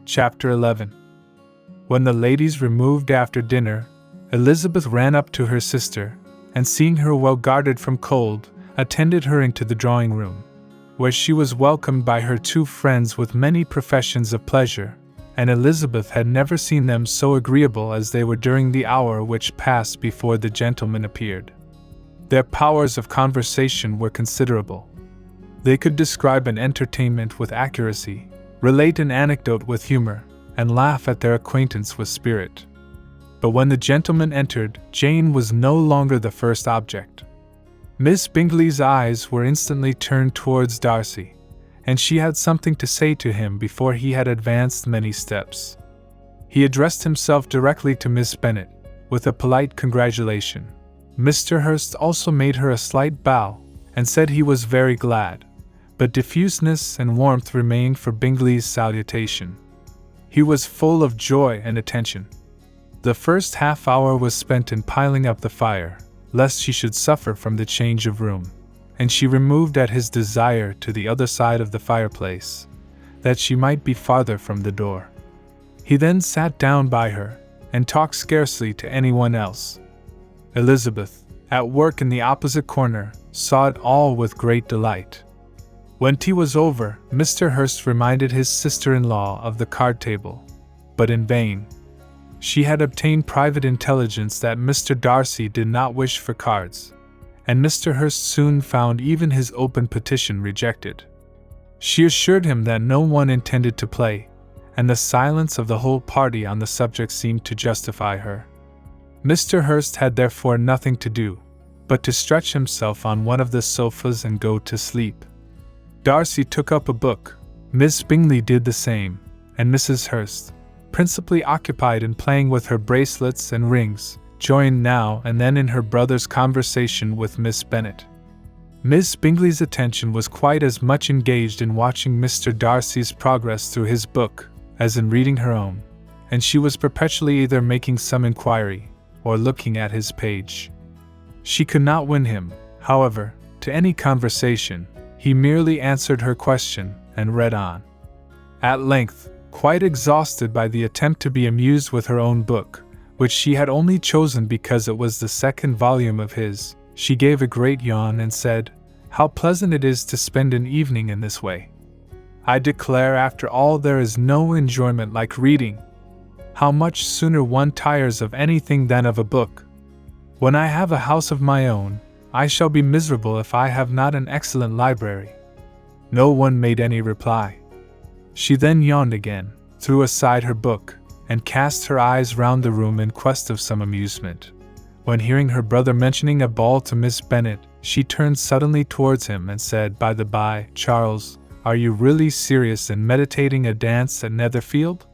Chapter 11. When the ladies removed after dinner, Elizabeth ran up to her sister, and seeing her well guarded from cold, attended her into the drawing room, where she was welcomed by her two friends with many professions of pleasure, and Elizabeth had never seen them so agreeable as they were during the hour which passed before the gentlemen appeared. Their powers of conversation were considerable. They could describe an entertainment with accuracy, relate an anecdote with humor, and laugh at their acquaintance with spirit. But when the gentlemen entered, Jane was no longer the first object. Miss Bingley's eyes were instantly turned towards Darcy, and she had something to say to him before he had advanced many steps. He addressed himself directly to Miss Bennet, with a polite congratulation. Mr. Hurst also made her a slight bow, and said he was very glad, but diffuseness and warmth remained for Bingley's salutation. He was full of joy and attention. The first half-hour was spent in piling up the fire, lest she should suffer from the change of room, and she removed at his desire to the other side of the fireplace, that she might be farther from the door. He then sat down by her, and talked scarcely to anyone else. Elizabeth, at work in the opposite corner, saw it all with great delight. When tea was over, Mr. Hurst reminded his sister-in-law of the card table, but in vain. She had obtained private intelligence that Mr. Darcy did not wish for cards, and Mr. Hurst soon found even his open petition rejected. She assured him that no one intended to play, and the silence of the whole party on the subject seemed to justify her. Mr. Hurst had therefore nothing to do, but to stretch himself on one of the sofas and go to sleep. Darcy took up a book, Miss Bingley did the same, and Mrs. Hurst, principally occupied in playing with her bracelets and rings, joined now and then in her brother's conversation with Miss Bennet. Miss Bingley's attention was quite as much engaged in watching Mr. Darcy's progress through his book as in reading her own, and she was perpetually either making some inquiry or looking at his page. She could not win him, however, to any conversation. He merely answered her question and read on. At length, quite exhausted by the attempt to be amused with her own book, which she had only chosen because it was the second volume of his, she gave a great yawn and said, "How pleasant it is to spend an evening in this way. I declare after all there is no enjoyment like reading. How much sooner one tires of anything than of a book. When I have a house of my own, I shall be miserable if I have not an excellent library." No one made any reply. She then yawned again, threw aside her book, and cast her eyes round the room in quest of some amusement, when hearing her brother mentioning a ball to Miss Bennet, she turned suddenly towards him and said, "By the by, Charles, are you really serious in meditating a dance at Netherfield?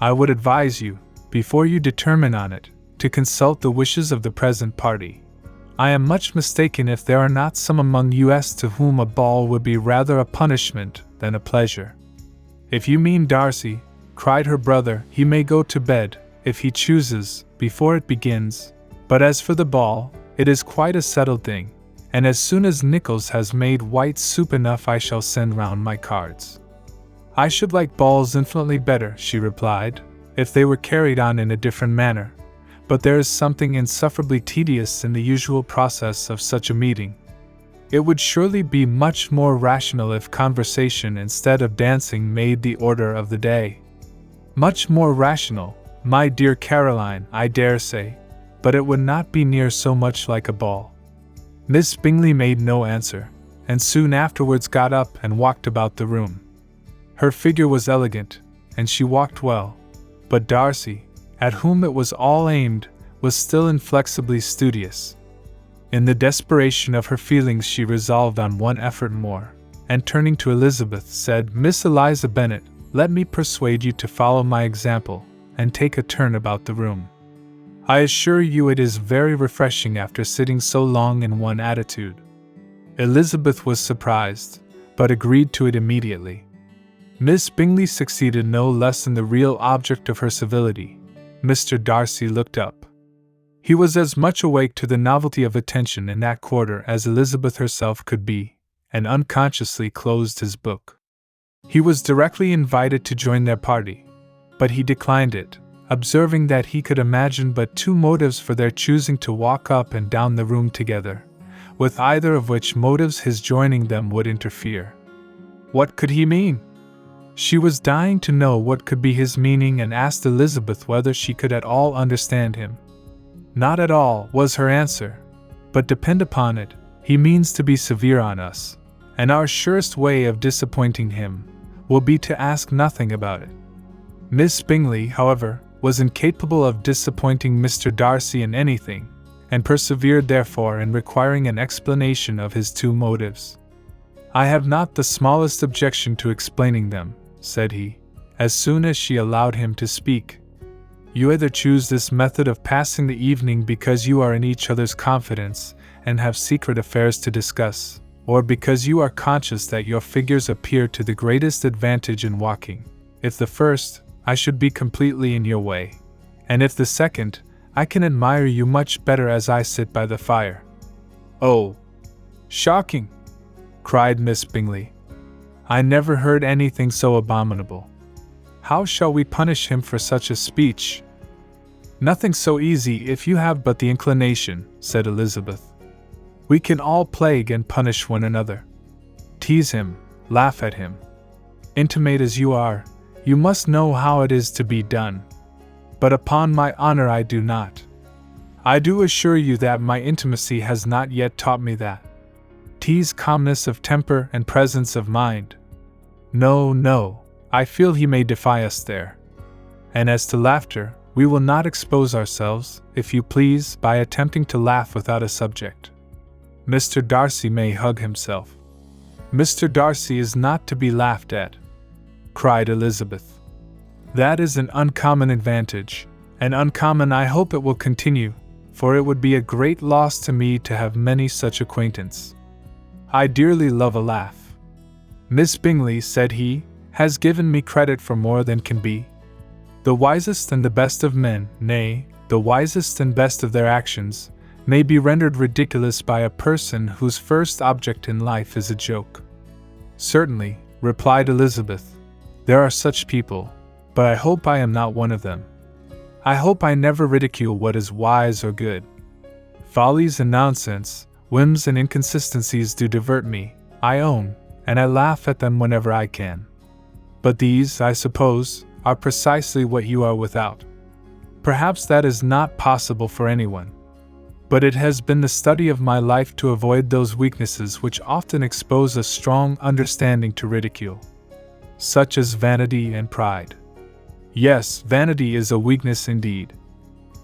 I would advise you, before you determine on it, to consult the wishes of the present party. I am much mistaken if there are not some among us to whom a ball would be rather a punishment than a pleasure." "If you mean Darcy," cried her brother, "he may go to bed, if he chooses, before it begins. But as for the ball, it is quite a settled thing, and as soon as Nicholas has made white soup enough I shall send round my cards." "I should like balls infinitely better," she replied, "if they were carried on in a different manner. But there is something insufferably tedious in the usual process of such a meeting. It would surely be much more rational if conversation instead of dancing made the order of the day." "Much more rational, my dear Caroline, I dare say, but it would not be near so much like a ball." Miss Bingley made no answer, and soon afterwards got up and walked about the room. Her figure was elegant, and she walked well, but Darcy, at whom it was all aimed, was still inflexibly studious. In the desperation of her feelings she resolved on one effort more, and turning to Elizabeth said, "Miss Eliza Bennet, let me persuade you to follow my example, and take a turn about the room. I assure you it is very refreshing after sitting so long in one attitude." Elizabeth was surprised, but agreed to it immediately. Miss Bingley succeeded no less in the real object of her civility. Mr. Darcy looked up. He was as much awake to the novelty of attention in that quarter as Elizabeth herself could be, and unconsciously closed his book. He was directly invited to join their party, but he declined it, observing that he could imagine but two motives for their choosing to walk up and down the room together, with either of which motives his joining them would interfere. What could he mean? She was dying to know what could be his meaning and asked Elizabeth whether she could at all understand him. Not at all, was her answer, but depend upon it, he means to be severe on us, and our surest way of disappointing him will be to ask nothing about it. Miss Bingley, however, was incapable of disappointing Mr. Darcy in anything, and persevered therefore in requiring an explanation of his two motives. "I have not the smallest objection to explaining them," said he, as soon as she allowed him to speak. "You either choose this method of passing the evening because you are in each other's confidence and have secret affairs to discuss, or because you are conscious that your figures appear to the greatest advantage in walking. If the first, I should be completely in your way, and if the second, I can admire you much better as I sit by the fire." "Oh, shocking!" cried Miss Bingley. "I never heard anything so abominable. How shall we punish him for such a speech?" "Nothing so easy if you have but the inclination," said Elizabeth. "We can all plague and punish one another. Tease him, laugh at him. Intimate as you are, you must know how it is to be done. But upon my honor I do not. I do assure you that my intimacy has not yet taught me that. Tease calmness of temper and presence of mind. No, no, I feel he may defy us there. And as to laughter, we will not expose ourselves, if you please, by attempting to laugh without a subject. Mr. Darcy may hug himself." "Mr. Darcy is not to be laughed at," cried Elizabeth. "That is an uncommon advantage, and uncommon I hope it will continue, for it would be a great loss to me to have many such acquaintance. I dearly love a laugh. Miss Bingley," said he, "has given me credit for more than can be. The wisest and the best of men, nay, the wisest and best of their actions, may be rendered ridiculous by a person whose first object in life is a joke." "Certainly," replied Elizabeth, "there are such people, but I hope I am not one of them. I hope I never ridicule what is wise or good. Follies and nonsense, whims and inconsistencies do divert me, I own, and I laugh at them whenever I can. But these, I suppose, are precisely what you are without. Perhaps that is not possible for anyone. But it has been the study of my life to avoid those weaknesses which often expose a strong understanding to ridicule, such as vanity and pride. Yes, vanity is a weakness indeed.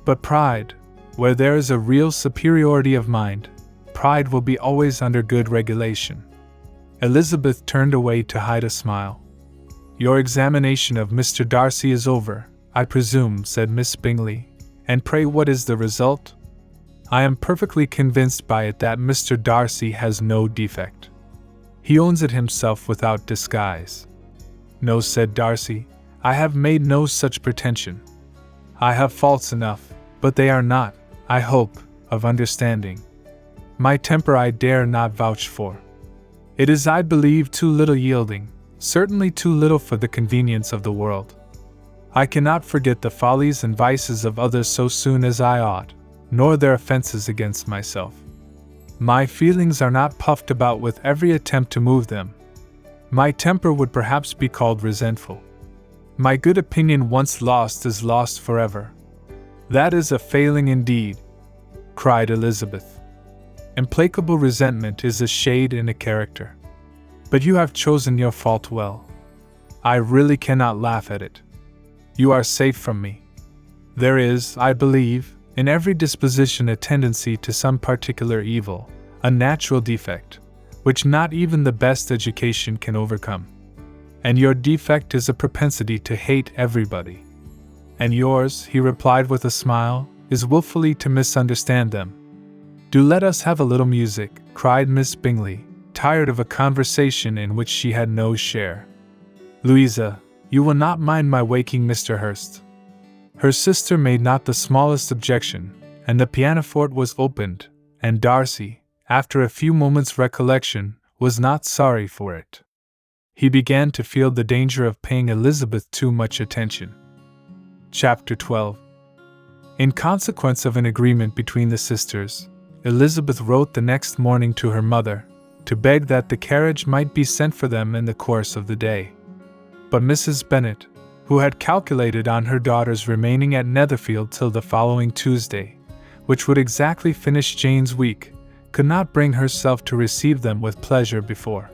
But pride, where there is a real superiority of mind, pride will be always under good regulation." Elizabeth turned away to hide a smile. "Your examination of Mr. Darcy is over, I presume," said Miss Bingley, "and pray what is the result?" "I am perfectly convinced by it that Mr. Darcy has no defect. He owns it himself without disguise." "No," said Darcy, "I have made no such pretension. I have faults enough, but they are not, I hope, of understanding. My temper I dare not vouch for. It is, I believe, too little yielding, certainly too little for the convenience of the world. I cannot forget the follies and vices of others so soon as I ought, nor their offenses against myself. My feelings are not puffed about with every attempt to move them. My temper would perhaps be called resentful. My good opinion once lost is lost forever. That is a failing indeed," cried Elizabeth. "Implacable resentment is a shade in a character. But you have chosen your fault well. I really cannot laugh at it. You are safe from me. There is, I believe, in every disposition a tendency to some particular evil, a natural defect, which not even the best education can overcome. And your defect is a propensity to hate everybody. And yours," he replied with a smile, "is willfully to misunderstand them." "Do let us have a little music," cried Miss Bingley, tired of a conversation in which she had no share. "Louisa, you will not mind my waking Mr. Hurst?" Her sister made not the smallest objection, and the pianoforte was opened, and Darcy, after a few moments' recollection, was not sorry for it. He began to feel the danger of paying Elizabeth too much attention. Chapter 12. In consequence of an agreement between the sisters, Elizabeth wrote the next morning to her mother, to beg that the carriage might be sent for them in the course of the day. But Mrs. Bennet, who had calculated on her daughters remaining at Netherfield till the following Tuesday, which would exactly finish Jane's week, could not bring herself to receive them with pleasure before.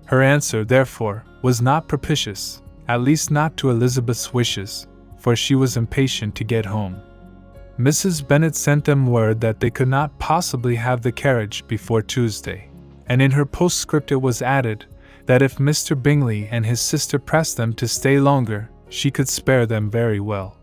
Her answer, therefore, was not propitious, at least not to Elizabeth's wishes, for she was impatient to get home. Mrs. Bennet sent them word that they could not possibly have the carriage before Tuesday, and in her postscript it was added that if Mr. Bingley and his sister pressed them to stay longer, she could spare them very well.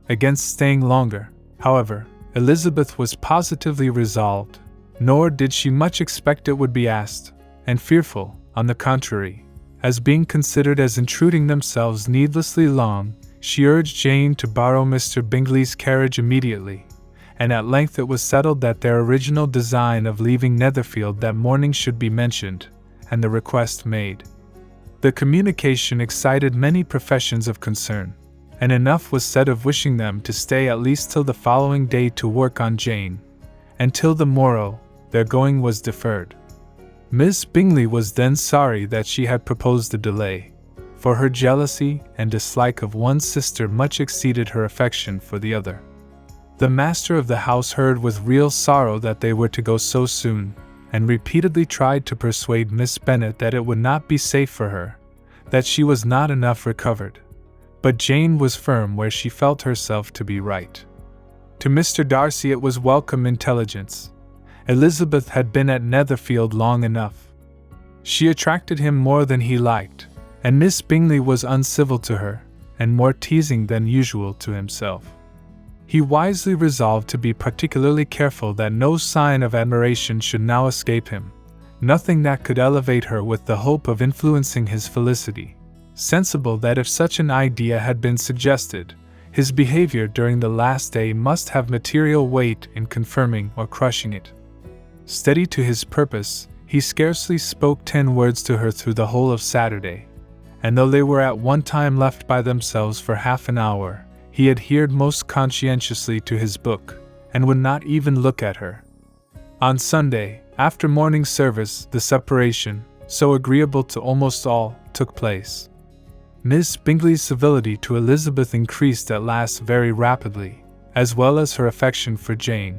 Against staying longer, however, Elizabeth was positively resolved, nor did she much expect it would be asked, and fearful, on the contrary, as being considered as intruding themselves needlessly long, she urged Jane to borrow Mr. Bingley's carriage immediately, and at length it was settled that their original design of leaving Netherfield that morning should be mentioned, and the request made. The communication excited many professions of concern, and enough was said of wishing them to stay at least till the following day to work on Jane, and till the morrow, their going was deferred. Miss Bingley was then sorry that she had proposed the delay, for her jealousy and dislike of one sister much exceeded her affection for the other. The master of the house heard with real sorrow that they were to go so soon, and repeatedly tried to persuade Miss Bennet that it would not be safe for her, that she was not enough recovered. But Jane was firm where she felt herself to be right. To Mr. Darcy it was welcome intelligence. Elizabeth had been at Netherfield long enough. She attracted him more than he liked, and Miss Bingley was uncivil to her, and more teasing than usual to himself. He wisely resolved to be particularly careful that no sign of admiration should now escape him, nothing that could elevate her with the hope of influencing his felicity, sensible that if such an idea had been suggested, his behavior during the last day must have material weight in confirming or crushing it. Steady to his purpose, he scarcely spoke 10 words to her through the whole of Saturday, and though they were at one time left by themselves for half an hour, he adhered most conscientiously to his book, and would not even look at her. On Sunday, after morning service, the separation, so agreeable to almost all, took place. Miss Bingley's civility to Elizabeth increased at last very rapidly, as well as her affection for Jane,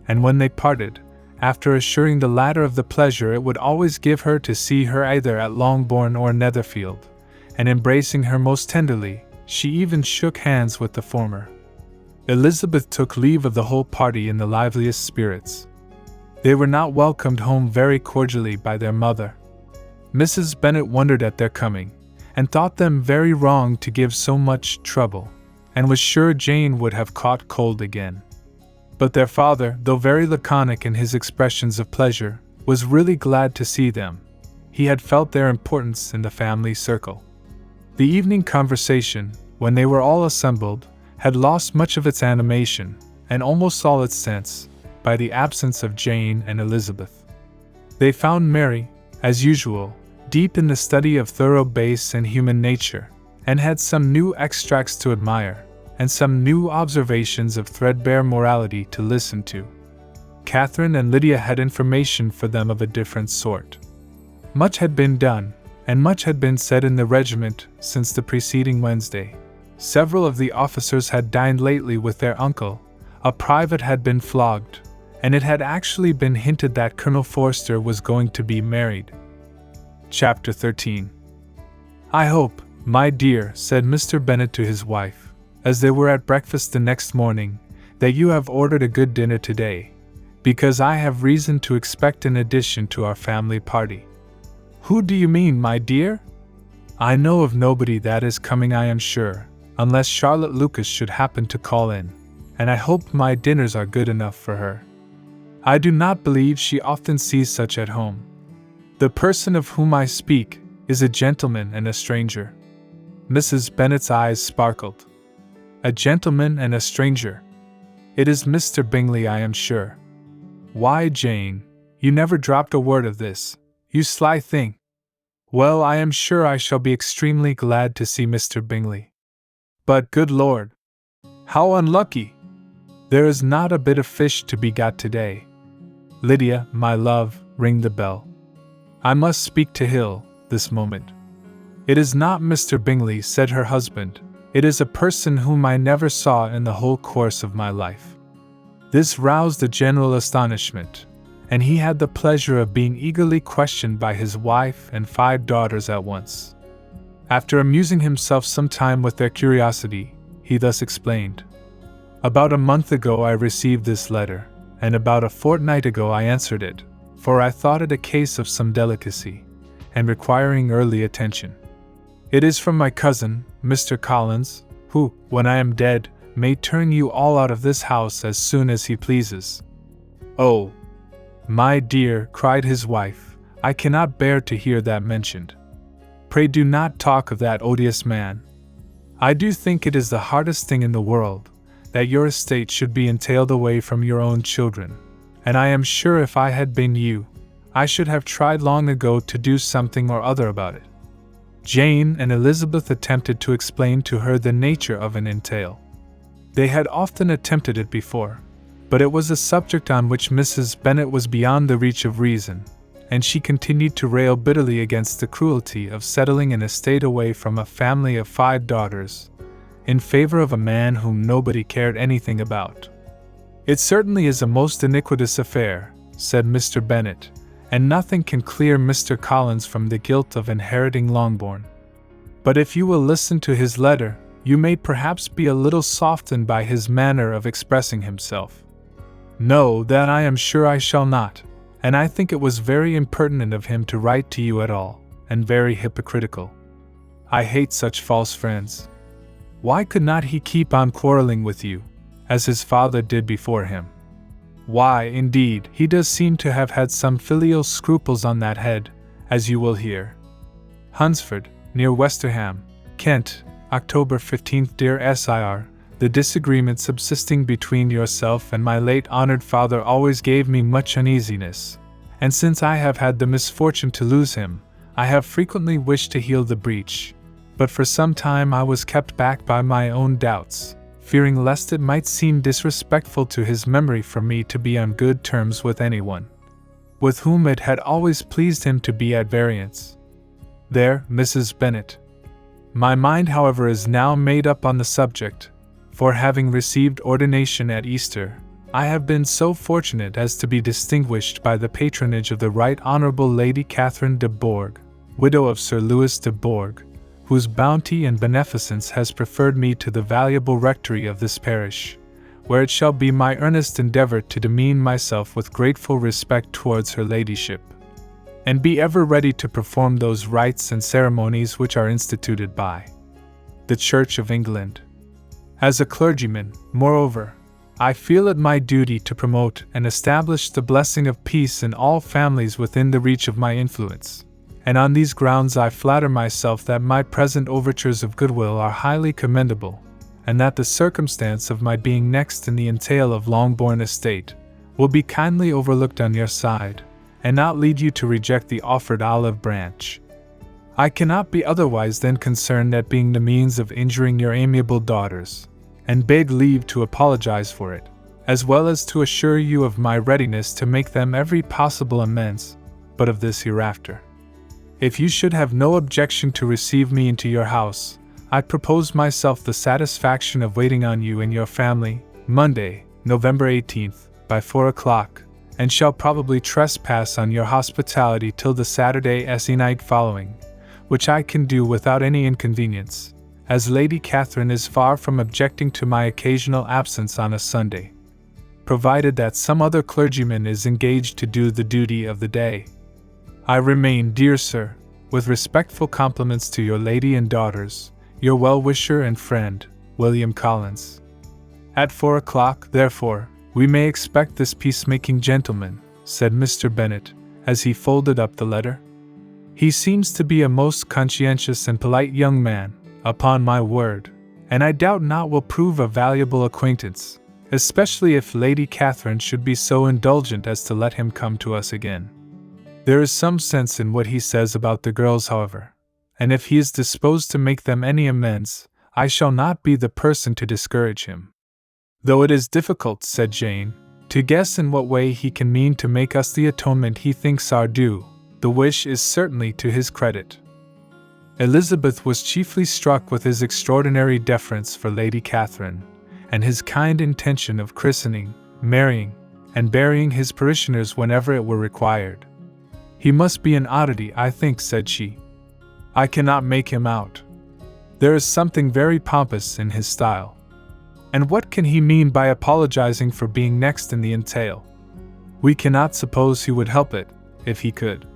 and when they parted, after assuring the latter of the pleasure it would always give her to see her either at Longbourn or Netherfield, and embracing her most tenderly, she even shook hands with the former. Elizabeth took leave of the whole party in the liveliest spirits. They were not welcomed home very cordially by their mother. Mrs. Bennet wondered at their coming, and thought them very wrong to give so much trouble, and was sure Jane would have caught cold again. But their father, though very laconic in his expressions of pleasure, was really glad to see them. He had felt their importance in the family circle. The evening conversation, when they were all assembled, had lost much of its animation, and almost all its sense, by the absence of Jane and Elizabeth. They found Mary, as usual, deep in the study of thorough base and human nature, and had some new extracts to admire, and some new observations of threadbare morality to listen to. Catherine and Lydia had information for them of a different sort. Much had been done, and much had been said in the regiment since the preceding Wednesday. Several of the officers had dined lately with their uncle, a private had been flogged, and it had actually been hinted that Colonel Forster was going to be married. Chapter 13. "I hope, my dear," said Mr. Bennet to his wife, as they were at breakfast the next morning, "that you have ordered a good dinner today, because I have reason to expect an addition to our family party." "Who do you mean, my dear?" "I know of nobody that is coming, I am sure, unless Charlotte Lucas should happen to call in, and I hope my dinners are good enough for her. I do not believe she often sees such at home. The person of whom I speak is a gentleman and a stranger." Mrs. Bennet's eyes sparkled. "A gentleman and a stranger. It is Mr. Bingley, I am sure. Why, Jane, you never dropped a word of this, you sly thing. Well, I am sure I shall be extremely glad to see Mr. Bingley. But, good Lord, How unlucky! There is not a bit of fish to be got today. Lydia, my love, ring the bell. I must speak to Hill this moment. It is not Mr. Bingley, said her husband. It is a person whom I never saw in the whole course of my life. This roused a general astonishment, and he had the pleasure of being eagerly questioned by his wife and 5 daughters at once. After amusing himself some time with their curiosity, he thus explained. About a month ago I received this letter, and about a fortnight ago I answered it, for I thought it a case of some delicacy, and requiring early attention. It is from my cousin, Mr. Collins, who, when I am dead, may turn you all out of this house as soon as he pleases. Oh, my dear, cried his wife, I cannot bear to hear that mentioned. Pray do not talk of that odious man. I do think it is the hardest thing in the world, that your estate should be entailed away from your own children, and I am sure if I had been you, I should have tried long ago to do something or other about it. Jane and Elizabeth attempted to explain to her the nature of an entail. They had often attempted it before, but it was a subject on which Mrs. Bennet was beyond the reach of reason, and she continued to rail bitterly against the cruelty of settling an estate away from a family of 5 daughters, in favor of a man whom nobody cared anything about. It certainly is a most iniquitous affair, said Mr. Bennet, and nothing can clear Mr. Collins from the guilt of inheriting Longbourn. But if you will listen to his letter, you may perhaps be a little softened by his manner of expressing himself. No, that I am sure I shall not, and I think it was very impertinent of him to write to you at all, and very hypocritical. I hate such false friends. Why could not he keep on quarreling with you, as his father did before him? Why, indeed, he does seem to have had some filial scruples on that head, as you will hear. Hunsford, near Westerham, Kent, October 15th. Dear Sir, the disagreement subsisting between yourself and my late honored father always gave me much uneasiness, and since I have had the misfortune to lose him, I have frequently wished to heal the breach, but for some time I was kept back by my own doubts, fearing lest it might seem disrespectful to his memory for me to be on good terms with anyone with whom it had always pleased him to be at variance. There, Mrs. Bennet. My mind, however, is now made up on the subject, for having received ordination at Easter, I have been so fortunate as to be distinguished by the patronage of the Right Honourable Lady Catherine de Bourgh, widow of Sir Louis de Bourgh, whose bounty and beneficence has preferred me to the valuable rectory of this parish, where it shall be my earnest endeavour to demean myself with grateful respect towards her ladyship, and be ever ready to perform those rites and ceremonies which are instituted by the Church of England. As a clergyman, moreover, I feel it my duty to promote and establish the blessing of peace in all families within the reach of my influence, and on these grounds I flatter myself that my present overtures of goodwill are highly commendable, and that the circumstance of my being next in the entail of Longbourn estate will be kindly overlooked on your side, and not lead you to reject the offered olive branch. I cannot be otherwise than concerned at being the means of injuring your amiable daughters, and beg leave to apologize for it, as well as to assure you of my readiness to make them every possible amends, but of this hereafter. If you should have no objection to receive me into your house, I propose myself the satisfaction of waiting on you and your family, Monday, November 18th, by 4 o'clock, and shall probably trespass on your hospitality till the Saturday night following, which I can do without any inconvenience, as Lady Catherine is far from objecting to my occasional absence on a Sunday, provided that some other clergyman is engaged to do the duty of the day. I remain, dear sir, with respectful compliments to your lady and daughters, your well-wisher and friend, William Collins. At 4 o'clock, therefore, we may expect this peacemaking gentleman, said Mr. Bennet, as he folded up the letter. He seems to be a most conscientious and polite young man, upon my word, and I doubt not will prove a valuable acquaintance, especially if Lady Catherine should be so indulgent as to let him come to us again. There is some sense in what he says about the girls, however, and if he is disposed to make them any amends, I shall not be the person to discourage him. "Though it is difficult," said Jane, "to guess in what way he can mean to make us the atonement he thinks our due, the wish is certainly to his credit." Elizabeth was chiefly struck with his extraordinary deference for Lady Catherine, and his kind intention of christening, marrying, and burying his parishioners whenever it were required. "He must be an oddity, I think," said she. "I cannot make him out. There is something very pompous in his style. And what can he mean by apologizing for being next in the entail? We cannot suppose he would help it, if he could.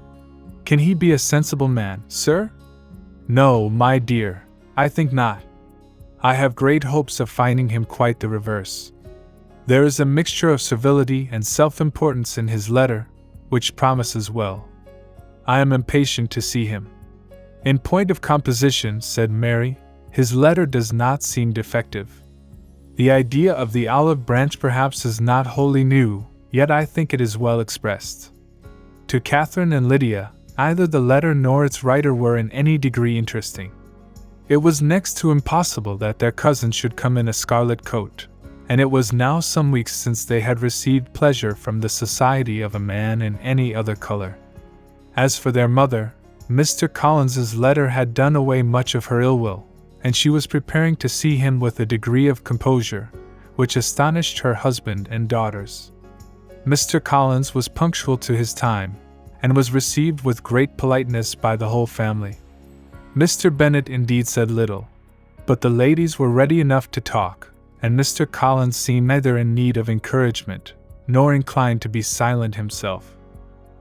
Can he be a sensible man, sir? No, my dear, I think not. I have great hopes of finding him quite the reverse. There is a mixture of servility and self-importance in his letter, which promises well. I am impatient to see him." "In point of composition," said Mary, "his letter does not seem defective. The idea of the olive branch perhaps is not wholly new, yet I think it is well expressed. To Catherine and Lydia, neither the letter nor its writer were in any degree interesting. It was next to impossible that their cousin should come in a scarlet coat, and it was now some weeks since they had received pleasure from the society of a man in any other color. As for their mother, Mr. Collins's letter had done away much of her ill will, and she was preparing to see him with a degree of composure which astonished her husband and daughters. Mr. Collins was punctual to his time, and was received with great politeness by the whole family. Mr. Bennet indeed said little, but the ladies were ready enough to talk, and Mr. Collins seemed neither in need of encouragement, nor inclined to be silent himself.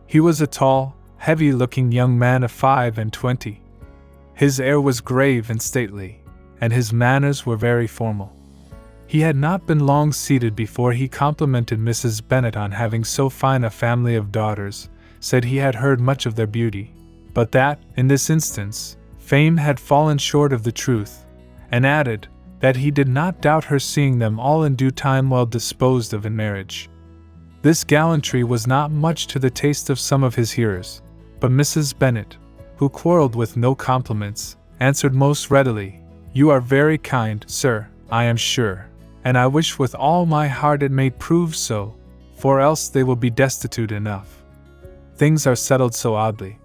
He was a tall, heavy-looking young man of 25. His air was grave and stately, and his manners were very formal. He had not been long seated before he complimented Mrs. Bennet on having so fine a family of daughters, said he had heard much of their beauty, but that, in this instance, fame had fallen short of the truth, and added that he did not doubt her seeing them all in due time well disposed of in marriage. This gallantry was not much to the taste of some of his hearers, but Mrs. Bennet, who quarrelled with no compliments, answered most readily, "You are very kind, sir, I am sure, and I wish with all my heart it may prove so, for else they will be destitute enough. Things are settled so oddly.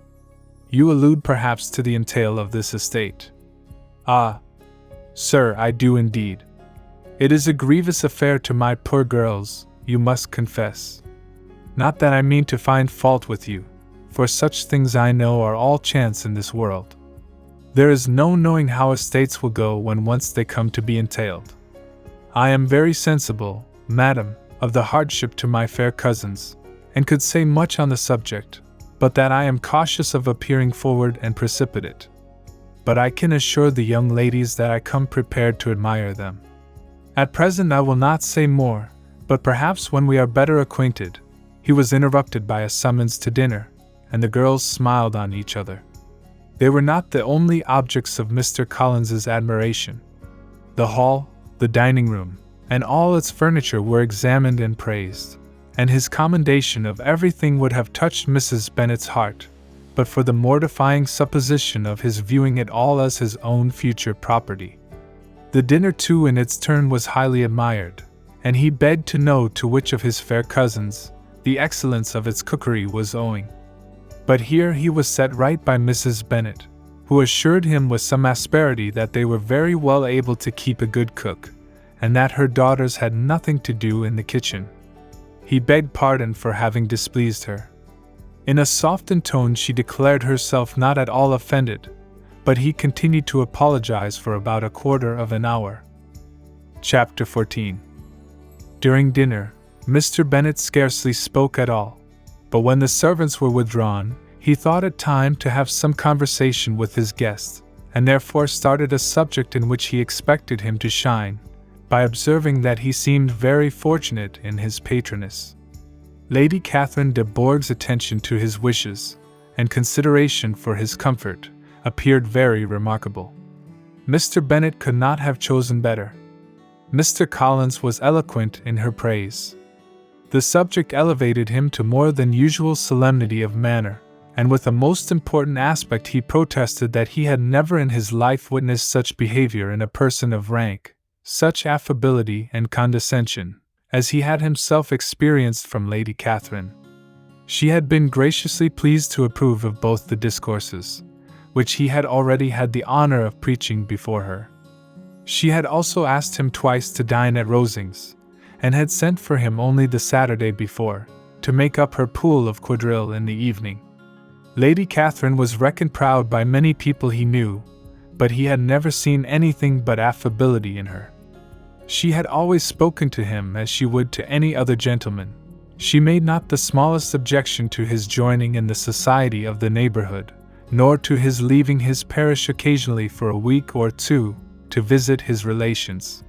You allude perhaps to the entail of this estate." "Ah, sir, I do indeed. It is a grievous affair to my poor girls, you must confess. Not that I mean to find fault with you, for such things I know are all chance in this world. There is no knowing how estates will go when once they come to be entailed. I am very sensible, madam, of the hardship to my fair cousins, and could say much on the subject, but that I am cautious of appearing forward and precipitate. But I can assure the young ladies that I come prepared to admire them. At present I will not say more, but perhaps when we are better acquainted." He was interrupted by a summons to dinner, and the girls smiled on each other. They were not the only objects of Mr. Collins's admiration. The hall, the dining room, and all its furniture were examined and praised, and his commendation of everything would have touched Mrs. Bennet's heart, but for the mortifying supposition of his viewing it all as his own future property. The dinner too in its turn was highly admired, and he begged to know to which of his fair cousins the excellence of its cookery was owing. But here he was set right by Mrs. Bennet, who assured him with some asperity that they were very well able to keep a good cook, and that her daughters had nothing to do in the kitchen. He begged pardon for having displeased her. In a softened tone she declared herself not at all offended, but he continued to apologize for about a quarter of an hour. Chapter 14. During dinner, Mr. Bennet scarcely spoke at all, but when the servants were withdrawn, he thought it time to have some conversation with his guest, and therefore started a subject in which he expected him to shine, by observing that he seemed very fortunate in his patroness. Lady Catherine de Bourgh's attention to his wishes, and consideration for his comfort, appeared very remarkable. Mr. Bennet could not have chosen better. Mr. Collins was eloquent in her praise. The subject elevated him to more than usual solemnity of manner, and with a most important aspect he protested that he had never in his life witnessed such behavior in a person of rank, such affability and condescension as he had himself experienced from Lady Catherine. She had been graciously pleased to approve of both the discourses, which he had already had the honor of preaching before her. She had also asked him twice to dine at Rosings, and had sent for him only the Saturday before, to make up her pool of quadrille in the evening. Lady Catherine was reckoned proud by many people he knew, but he had never seen anything but affability in her. She had always spoken to him as she would to any other gentleman. She made not the smallest objection to his joining in the society of the neighborhood, nor to his leaving his parish occasionally for a week or two to visit his relations.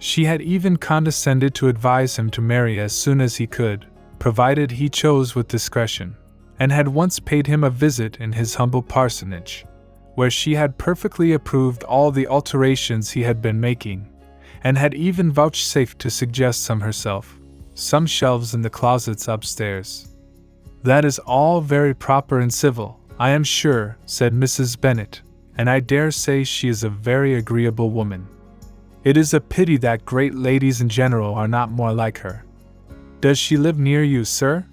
She had even condescended to advise him to marry as soon as he could, provided he chose with discretion, and had once paid him a visit in his humble parsonage, where she had perfectly approved all the alterations he had been making, and had even vouchsafed to suggest some herself, some shelves in the closets upstairs. "That is all very proper and civil, I am sure," said Mrs. Bennet, "and I dare say she is a very agreeable woman. It is a pity that great ladies in general are not more like her. Does she live near you, sir?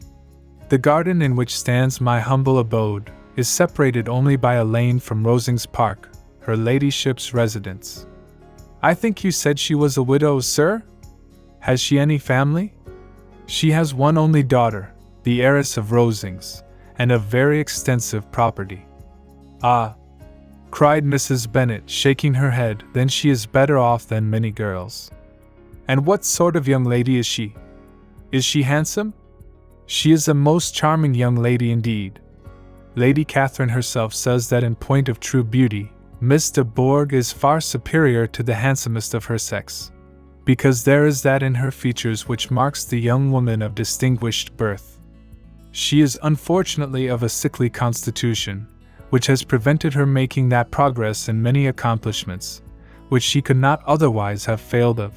The garden in which stands my humble abode is separated only by a lane from Rosings Park, her ladyship's residence." "I think you said she was a widow, sir? Has she any family?" "She has one only daughter, the heiress of Rosings, and of very extensive property." "Ah!" cried Mrs. Bennet, shaking her head, "then she is better off than many girls. And what sort of young lady is she? Is she handsome?" "She is a most charming young lady indeed. Lady Catherine herself says that in point of true beauty, Miss de Bourgh is far superior to the handsomest of her sex, because there is that in her features which marks the young woman of distinguished birth. She is unfortunately of a sickly constitution, which has prevented her making that progress in many accomplishments, which she could not otherwise have failed of,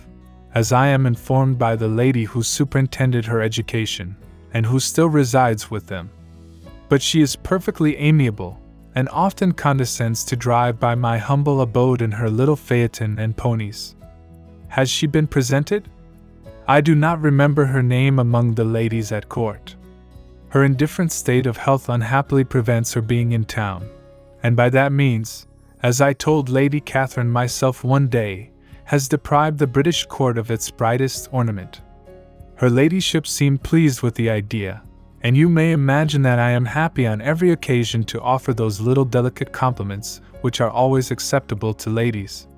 as I am informed by the lady who superintended her education, and who still resides with them. But she is perfectly amiable, and often condescends to drive by my humble abode in her little phaeton and ponies. Has she been presented? I do not remember her name among the ladies at court. Her indifferent state of health unhappily prevents her being in town, and by that means, as I told Lady Catherine myself one day, has deprived the British court of its brightest ornament. Her ladyship seemed pleased with the idea, and you may imagine that I am happy on every occasion to offer those little delicate compliments which are always acceptable to ladies.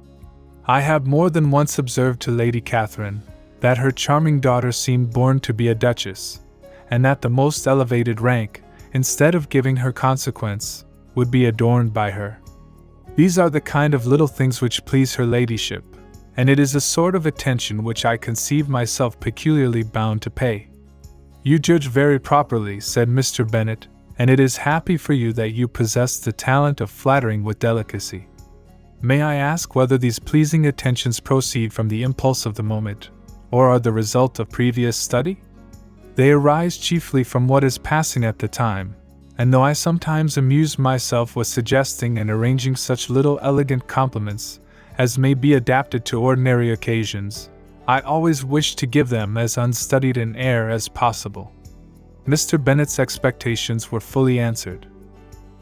I have more than once observed to Lady Catherine that her charming daughter seemed born to be a duchess, and that the most elevated rank, instead of giving her consequence, would be adorned by her. These are the kind of little things which please her ladyship, and it is a sort of attention which I conceive myself peculiarly bound to pay." "You judge very properly," said Mr. Bennet, "and it is happy for you that you possess the talent of flattering with delicacy. May I ask whether these pleasing attentions proceed from the impulse of the moment, or are the result of previous study?" "They arise chiefly from what is passing at the time, and though I sometimes amuse myself with suggesting and arranging such little elegant compliments as may be adapted to ordinary occasions, I always wish to give them as unstudied an air as possible." Mr. Bennet's expectations were fully answered.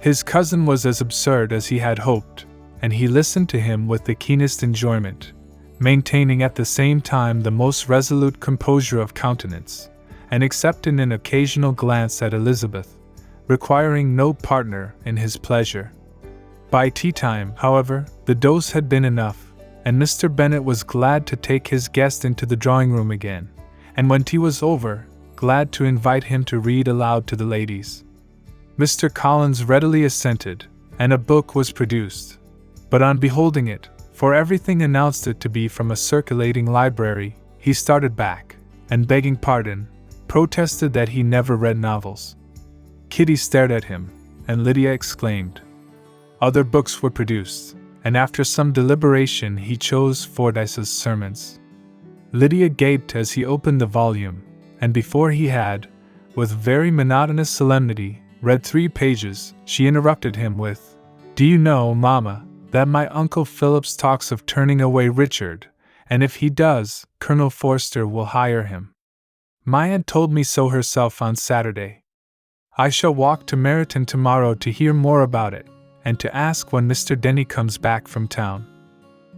His cousin was as absurd as he had hoped, and he listened to him with the keenest enjoyment, maintaining at the same time the most resolute composure of countenance, and except in an occasional glance at Elizabeth, requiring no partner in his pleasure. By tea-time, however, the dose had been enough, and Mr. Bennet was glad to take his guest into the drawing-room again, and when tea was over, glad to invite him to read aloud to the ladies. Mr. Collins readily assented, and a book was produced. But on beholding it, for everything announced it to be from a circulating library, he started back, and begging pardon, protested that he never read novels. Kitty stared at him, and Lydia exclaimed. Other books were produced, and after some deliberation he chose Fordyce's Sermons. Lydia gaped as he opened the volume, and before he had, with very monotonous solemnity, read 3 pages, she interrupted him with, "Do you know, Mamma, that my Uncle Phillips talks of turning away Richard, and if he does, Colonel Forster will hire him. My aunt told me so herself on Saturday. I shall walk to Meryton tomorrow to hear more about it, and to ask when Mr. Denny comes back from town."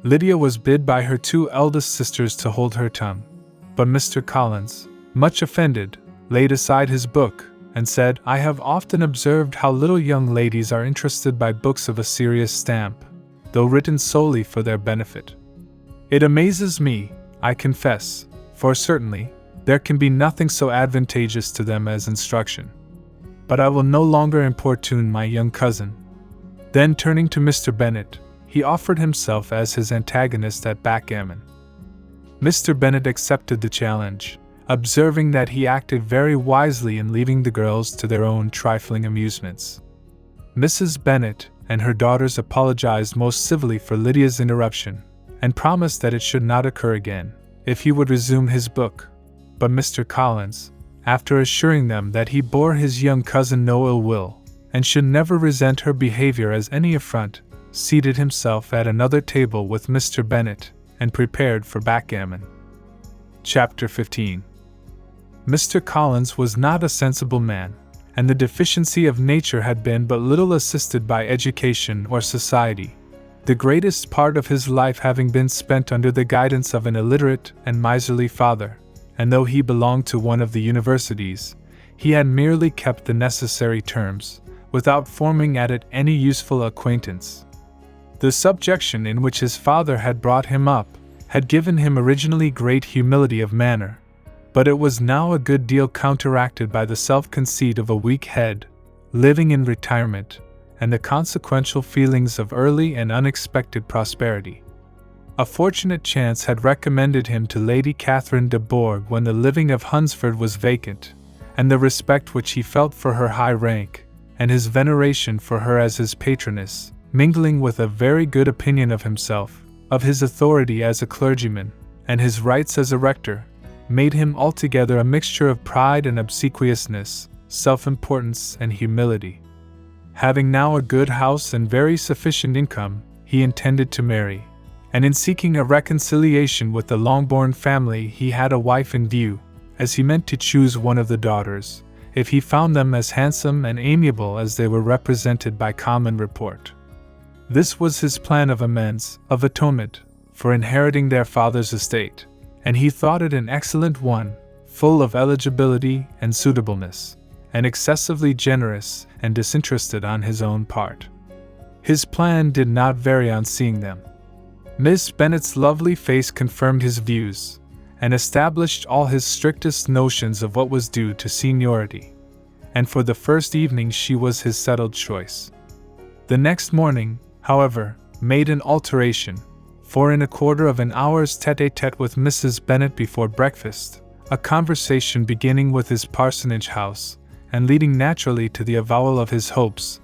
Lydia was bid by her 2 eldest sisters to hold her tongue, but Mr. Collins, much offended, laid aside his book, and said, "I have often observed how little young ladies are interested by books of a serious stamp, though written solely for their benefit. It amazes me, I confess, for certainly, there can be nothing so advantageous to them as instruction. But I will no longer importune my young cousin." Then turning to Mr. Bennet, he offered himself as his antagonist at backgammon. Mr. Bennet accepted the challenge, observing that he acted very wisely in leaving the girls to their own trifling amusements. Mrs. Bennet and her daughters apologized most civilly for Lydia's interruption, and promised that it should not occur again, if he would resume his book. But Mr. Collins, after assuring them that he bore his young cousin no ill will, and should never resent her behavior as any affront, seated himself at another table with Mr. Bennet, and prepared for backgammon. Chapter 15. Mr. Collins was not a sensible man, and the deficiency of nature had been but little assisted by education or society, the greatest part of his life having been spent under the guidance of an illiterate and miserly father, and though he belonged to one of the universities, he had merely kept the necessary terms, without forming at it any useful acquaintance. The subjection in which his father had brought him up had given him originally great humility of manner, but it was now a good deal counteracted by the self-conceit of a weak head, living in retirement, and the consequential feelings of early and unexpected prosperity. A fortunate chance had recommended him to Lady Catherine de Bourgh when the living of Hunsford was vacant, and the respect which he felt for her high rank, and his veneration for her as his patroness, mingling with a very good opinion of himself, of his authority as a clergyman, and his rights as a rector, made him altogether a mixture of pride and obsequiousness, self-importance and humility. Having now a good house and very sufficient income, he intended to marry, and in seeking a reconciliation with the Longbourn family he had a wife in view, as he meant to choose one of the daughters, if he found them as handsome and amiable as they were represented by common report. This was his plan of amends, of atonement, for inheriting their father's estate, and he thought it an excellent one, full of eligibility and suitableness, and excessively generous and disinterested on his own part. His plan did not vary on seeing them. Miss Bennet's lovely face confirmed his views, and established all his strictest notions of what was due to seniority, and for the first evening she was his settled choice. The next morning, however, made an alteration, for in a quarter of an hour's tête-à-tête with Mrs. Bennet before breakfast, a conversation beginning with his parsonage house, and leading naturally to the avowal of his hopes,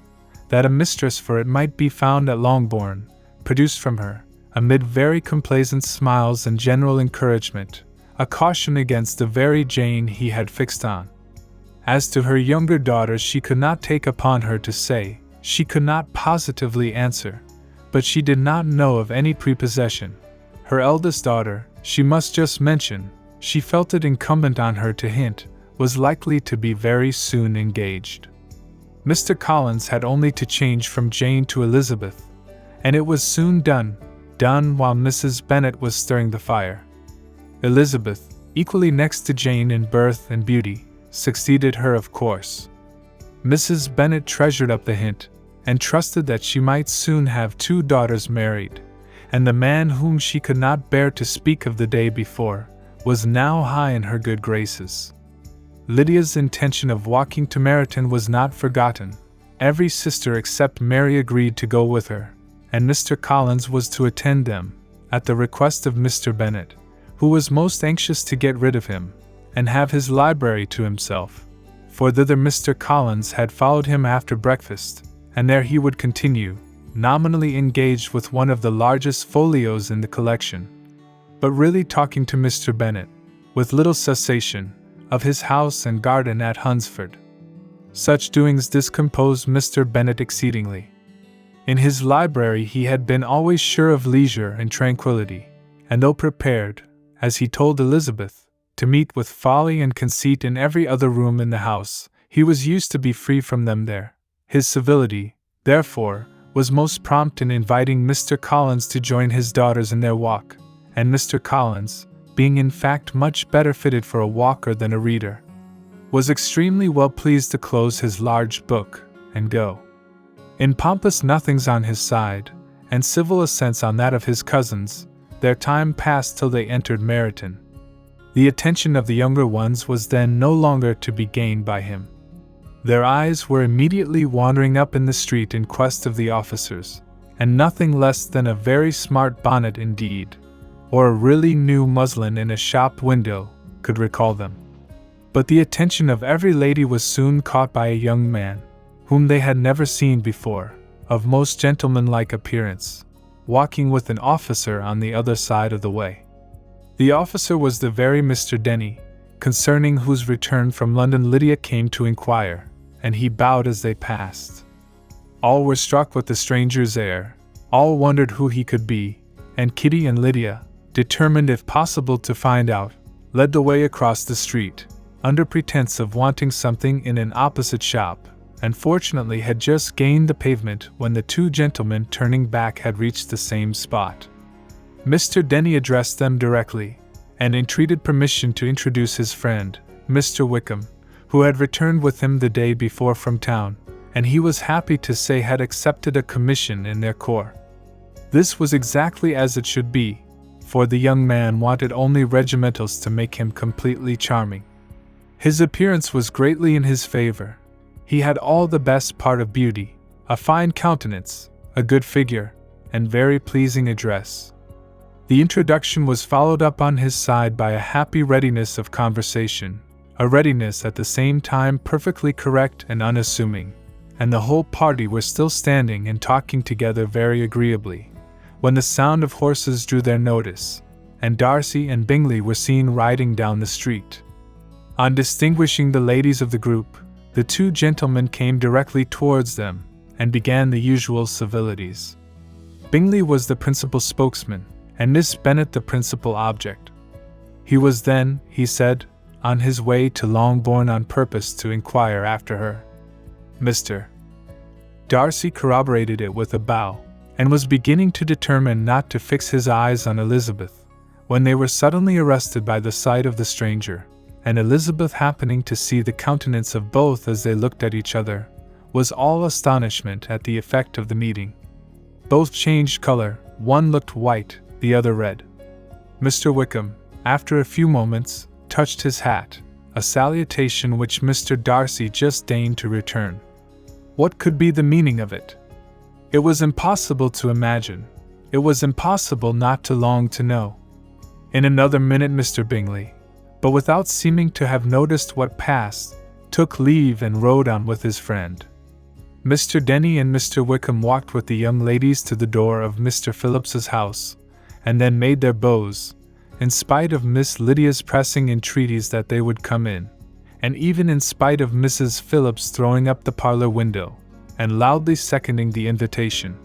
that a mistress for it might be found at Longbourn, produced from her, amid very complaisant smiles and general encouragement, a caution against the very Jane he had fixed on. As to her younger daughters, she could not take upon her to say, she could not positively answer, but she did not know of any prepossession. Her eldest daughter, she must just mention, she felt it incumbent on her to hint, was likely to be very soon engaged. Mr. Collins had only to change from Jane to Elizabeth, and it was soon done while Mrs. Bennet was stirring the fire. Elizabeth, equally next to Jane in birth and beauty, succeeded her of course. Mrs. Bennet treasured up the hint, and trusted that she might soon have 2 daughters married, and the man whom she could not bear to speak of the day before, was now high in her good graces. Lydia's intention of walking to Meryton was not forgotten. Every sister except Mary agreed to go with her, and Mr. Collins was to attend them, at the request of Mr. Bennet, who was most anxious to get rid of him, and have his library to himself, for thither Mr. Collins had followed him after breakfast, and there he would continue, nominally engaged with one of the largest folios in the collection, but really talking to Mr. Bennet, with little cessation, of his house and garden at Hunsford. Such doings discomposed Mr. Bennet exceedingly. In his library he had been always sure of leisure and tranquillity, and though prepared, as he told Elizabeth, to meet with folly and conceit in every other room in the house, he was used to be free from them there. His civility, therefore, was most prompt in inviting Mr. Collins to join his daughters in their walk, and Mr. Collins, being in fact much better fitted for a walker than a reader, was extremely well pleased to close his large book and go. In pompous nothings on his side, and civil assents on that of his cousins, their time passed till they entered Meryton. The attention of the younger ones was then no longer to be gained by him. Their eyes were immediately wandering up in the street in quest of the officers, and nothing less than a very smart bonnet indeed, or a really new muslin in a shop window, could recall them. But the attention of every lady was soon caught by a young man, whom they had never seen before, of most gentlemanlike appearance, walking with an officer on the other side of the way. The officer was the very Mr. Denny, concerning whose return from London Lydia came to inquire, and he bowed as they passed. All were struck with the stranger's air, all wondered who he could be, and Kitty and Lydia, determined if possible to find out, led the way across the street, under pretense of wanting something in an opposite shop, and fortunately had just gained the pavement when the two gentlemen turning back had reached the same spot. Mr. Denny addressed them directly, and entreated permission to introduce his friend, Mr. Wickham, who had returned with him the day before from town, and he was happy to say had accepted a commission in their corps. This was exactly as it should be, for the young man wanted only regimentals to make him completely charming. His appearance was greatly in his favor. He had all the best part of beauty, a fine countenance, a good figure, and very pleasing address. The introduction was followed up on his side by a happy readiness of conversation, a readiness at the same time perfectly correct and unassuming, and the whole party were still standing and talking together very agreeably, when the sound of horses drew their notice, and Darcy and Bingley were seen riding down the street. On distinguishing the ladies of the group, the two gentlemen came directly towards them, and began the usual civilities. Bingley was the principal spokesman, and Miss Bennet the principal object. He was then, he said, on his way to Longbourn on purpose to inquire after her. Mr. Darcy corroborated it with a bow, and was beginning to determine not to fix his eyes on Elizabeth, when they were suddenly arrested by the sight of the stranger, and Elizabeth, happening to see the countenance of both as they looked at each other, was all astonishment at the effect of the meeting. Both changed color, one looked white, the other red. Mr. Wickham, after a few moments, touched his hat, a salutation which Mr. Darcy just deigned to return. What could be the meaning of it? It was impossible to imagine. It was impossible not to long to know. In another minute Mr. Bingley, but without seeming to have noticed what passed, took leave and rode on with his friend. Mr. Denny and Mr. Wickham walked with the young ladies to the door of Mr. Phillips's house, and then made their bows, in spite of Miss Lydia's pressing entreaties that they would come in, and even in spite of Mrs. Phillips throwing up the parlor window, and loudly seconding the invitation.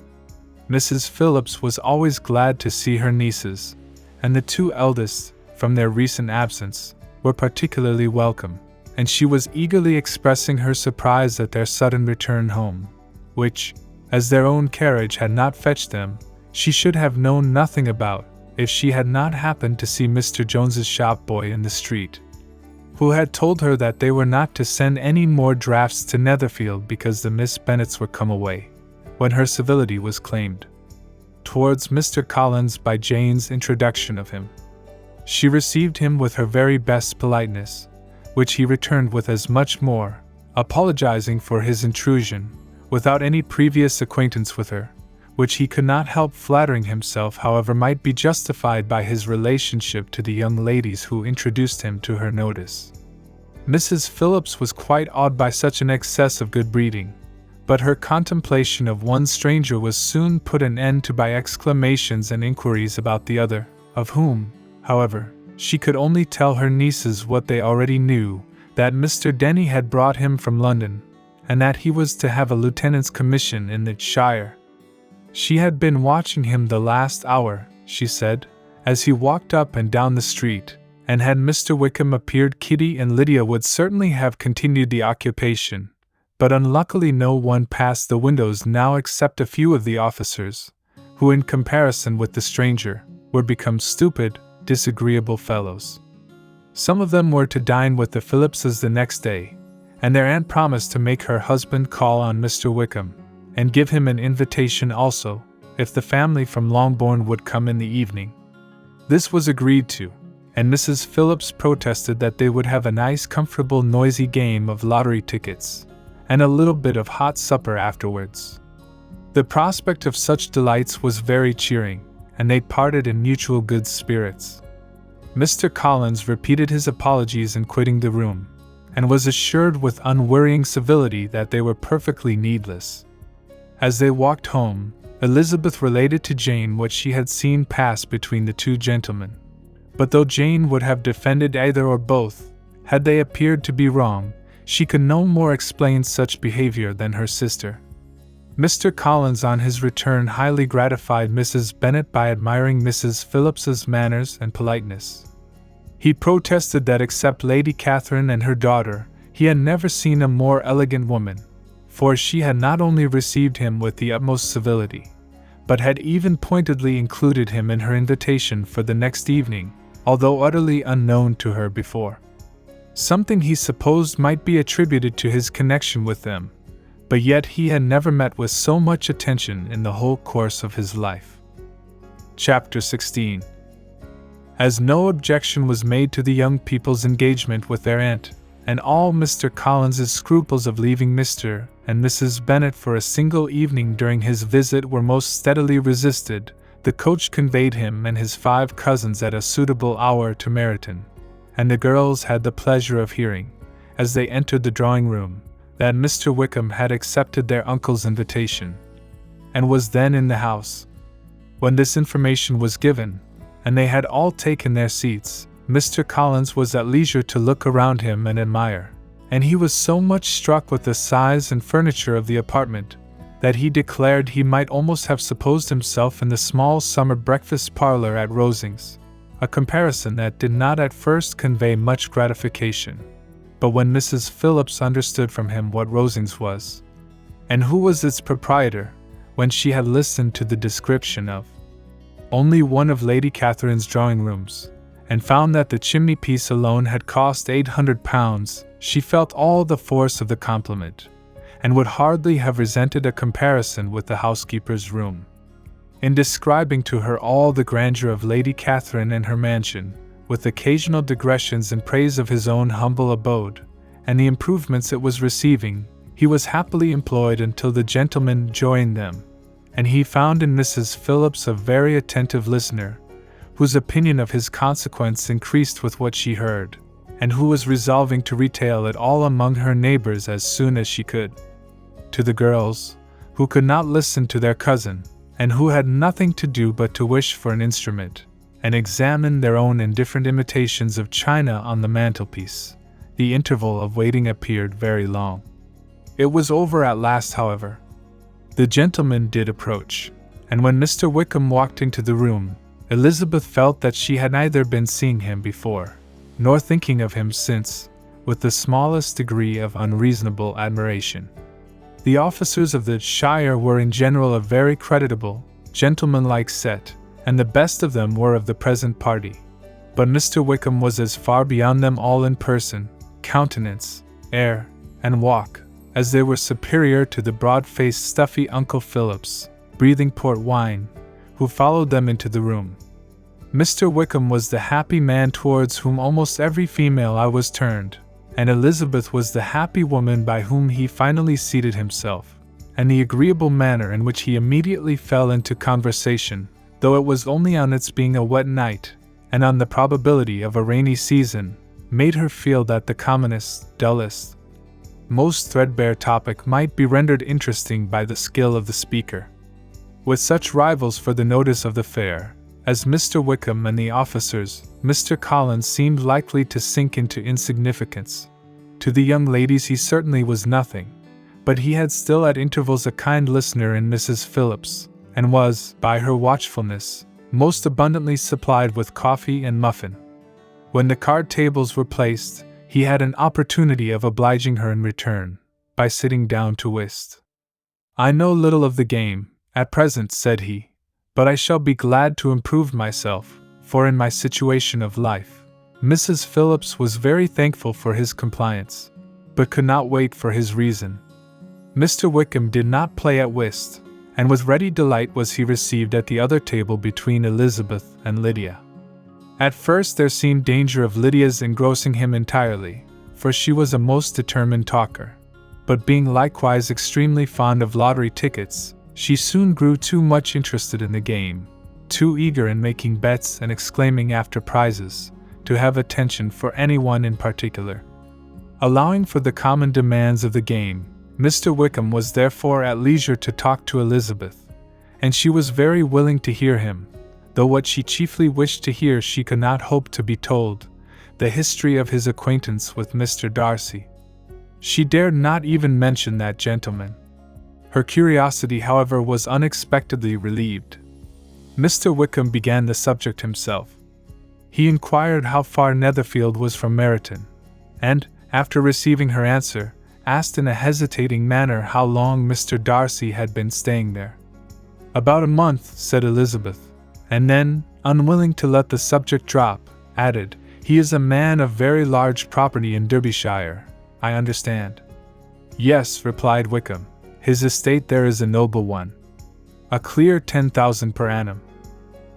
Mrs. Phillips was always glad to see her nieces, and the two eldest, from their recent absence, were particularly welcome, and she was eagerly expressing her surprise at their sudden return home, which, as their own carriage had not fetched them, she should have known nothing about if she had not happened to see Mr. Jones's shop boy in the street, who had told her that they were not to send any more drafts to Netherfield because the Miss Bennets were come away, when her civility was claimed towards Mr. Collins by Jane's introduction of him. She received him with her very best politeness, which he returned with as much more, apologizing for his intrusion, without any previous acquaintance with her, which he could not help flattering himself however might be justified by his relationship to the young ladies who introduced him to her notice. Mrs. Phillips was quite awed by such an excess of good breeding, but her contemplation of one stranger was soon put an end to by exclamations and inquiries about the other, of whom, however, she could only tell her nieces what they already knew, that Mr. Denny had brought him from London, and that he was to have a lieutenant's commission in the shire. She had been watching him the last hour, she said, As he walked up and down the street, and had Mr. Wickham appeared, Kitty and Lydia would certainly have continued the occupation, but unluckily no one passed the windows now except a few of the officers, who in comparison with the stranger, were become stupid, disagreeable fellows. Some of them were to dine with the Phillipses the next day, and their aunt promised to make her husband call on Mr. Wickham, and give him an invitation also, if the family from Longbourn would come in the evening. This was agreed to, and Mrs. Phillips protested that they would have a nice, comfortable, noisy game of lottery tickets, and a little bit of hot supper afterwards. The prospect of such delights was very cheering, and they parted in mutual good spirits. Mr. Collins repeated his apologies in quitting the room, and was assured with unwearying civility that they were perfectly needless. As they walked home, Elizabeth related to Jane what she had seen pass between the two gentlemen. But though Jane would have defended either or both, had they appeared to be wrong, she could no more explain such behavior than her sister. Mr. Collins on his return highly gratified Mrs. Bennet by admiring Mrs. Phillips's manners and politeness. He protested that except Lady Catherine and her daughter, he had never seen a more elegant woman, for she had not only received him with the utmost civility, but had even pointedly included him in her invitation for the next evening, although utterly unknown to her before. Something he supposed might be attributed to his connection with them, but yet he had never met with so much attention in the whole course of his life. Chapter 16. As no objection was made to the young people's engagement with their aunt, and all Mr. Collins's scruples of leaving Mr. and Mrs. Bennet for a single evening during his visit were most steadily resisted, the coach conveyed him and his 5 cousins at a suitable hour to Meryton, and the girls had the pleasure of hearing, as they entered the drawing-room, that Mr. Wickham had accepted their uncle's invitation, and was then in the house. When this information was given, and they had all taken their seats, Mr. Collins was at leisure to look around him and admire, and he was so much struck with the size and furniture of the apartment, that he declared he might almost have supposed himself in the small summer breakfast parlor at Rosings, a comparison that did not at first convey much gratification. But when Mrs. Phillips understood from him what Rosings was, and who was its proprietor, when she had listened to the description of only one of Lady Catherine's drawing-rooms, and found that the chimney-piece alone had cost £800, she felt all the force of the compliment, and would hardly have resented a comparison with the housekeeper's room. In describing to her all the grandeur of Lady Catherine and her mansion, with occasional digressions in praise of his own humble abode, and the improvements it was receiving, he was happily employed until the gentlemen joined them, and he found in Mrs. Phillips a very attentive listener, whose opinion of his consequence increased with what she heard, and who was resolving to retail it all among her neighbors as soon as she could. To the girls, who could not listen to their cousin, and who had nothing to do but to wish for an instrument, and examine their own indifferent imitations of china on the mantelpiece, the interval of waiting appeared very long. It was over at last, however. The gentleman did approach, and when Mr. Wickham walked into the room, Elizabeth felt that she had neither been seeing him before, nor thinking of him since, with the smallest degree of unreasonable admiration. The officers of the shire were in general a very creditable, gentlemanlike set, and the best of them were of the present party. But Mr. Wickham was as far beyond them all in person, countenance, air, and walk, as they were superior to the broad-faced stuffy Uncle Phillips, breathing port wine, who followed them into the room. Mr. Wickham was the happy man towards whom almost every female eye was turned, and Elizabeth was the happy woman by whom he finally seated himself, and the agreeable manner in which he immediately fell into conversation, though it was only on its being a wet night, and on the probability of a rainy season, made her feel that the commonest, dullest, most threadbare topic might be rendered interesting by the skill of the speaker. With such rivals for the notice of the fair, as Mr. Wickham and the officers, Mr. Collins seemed likely to sink into insignificance. To the young ladies he certainly was nothing, but he had still at intervals a kind listener in Mrs. Phillips, and was, by her watchfulness, most abundantly supplied with coffee and muffin. When the card tables were placed, he had an opportunity of obliging her in return, by sitting down to whist. "I know little of the game, at present," said he, "but I shall be glad to improve myself, for in my situation of life." Mrs. Phillips was very thankful for his compliance, but could not wait for his reason. Mr. Wickham did not play at whist, and with ready delight was he received at the other table between Elizabeth and Lydia. At first there seemed danger of Lydia's engrossing him entirely, for she was a most determined talker. But being likewise extremely fond of lottery tickets, she soon grew too much interested in the game, too eager in making bets and exclaiming after prizes, to have attention for anyone in particular. Allowing for the common demands of the game, Mr. Wickham was therefore at leisure to talk to Elizabeth, and she was very willing to hear him, though what she chiefly wished to hear she could not hope to be told, the history of his acquaintance with Mr. Darcy. She dared not even mention that gentleman. Her curiosity, however, was unexpectedly relieved. Mr. Wickham began the subject himself. He inquired how far Netherfield was from Meryton, and, after receiving her answer, asked in a hesitating manner how long Mr. Darcy had been staying there. "About a month," said Elizabeth, and then, unwilling to let the subject drop, added, "He is a man of very large property in Derbyshire, I understand." "Yes," replied Wickham, "his estate there is a noble one. A clear 10,000 per annum.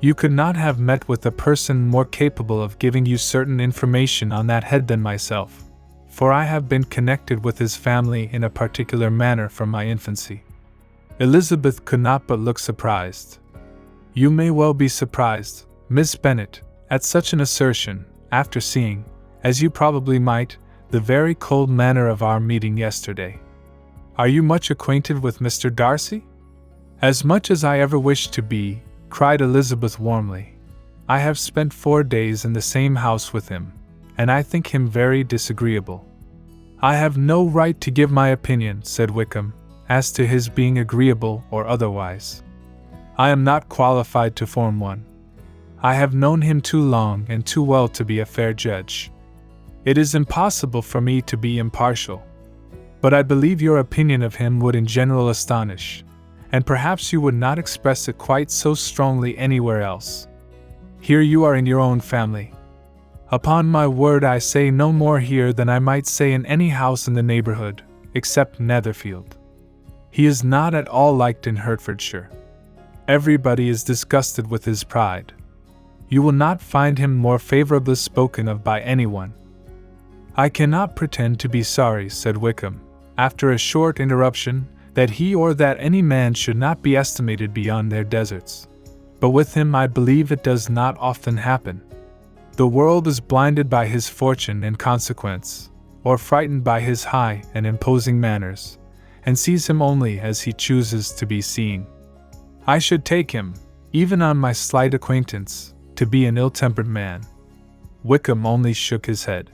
You could not have met with a person more capable of giving you certain information on that head than myself, for I have been connected with his family in a particular manner from my infancy." Elizabeth could not but look surprised. "You may well be surprised, Miss Bennet, at such an assertion, after seeing, as you probably might, the very cold manner of our meeting yesterday. Are you much acquainted with Mr. Darcy?" "As much as I ever wished to be," cried Elizabeth warmly. "I have spent 4 days in the same house with him, and I think him very disagreeable." "I have no right to give my opinion," said Wickham, "as to his being agreeable or otherwise. I am not qualified to form one. I have known him too long and too well to be a fair judge. It is impossible for me to be impartial. But I believe your opinion of him would in general astonish, and perhaps you would not express it quite so strongly anywhere else. Here you are in your own family. Upon my word, I say no more here than I might say in any house in the neighborhood, except Netherfield. He is not at all liked in Hertfordshire. Everybody is disgusted with his pride. You will not find him more favorably spoken of by anyone." "I cannot pretend to be sorry," said Wickham, after a short interruption, "that he or that any man should not be estimated beyond their deserts. But with him I believe it does not often happen. The world is blinded by his fortune and consequence, or frightened by his high and imposing manners, and sees him only as he chooses to be seen. I should take him, even on my slight acquaintance, to be an ill-tempered man." Wickham only shook his head.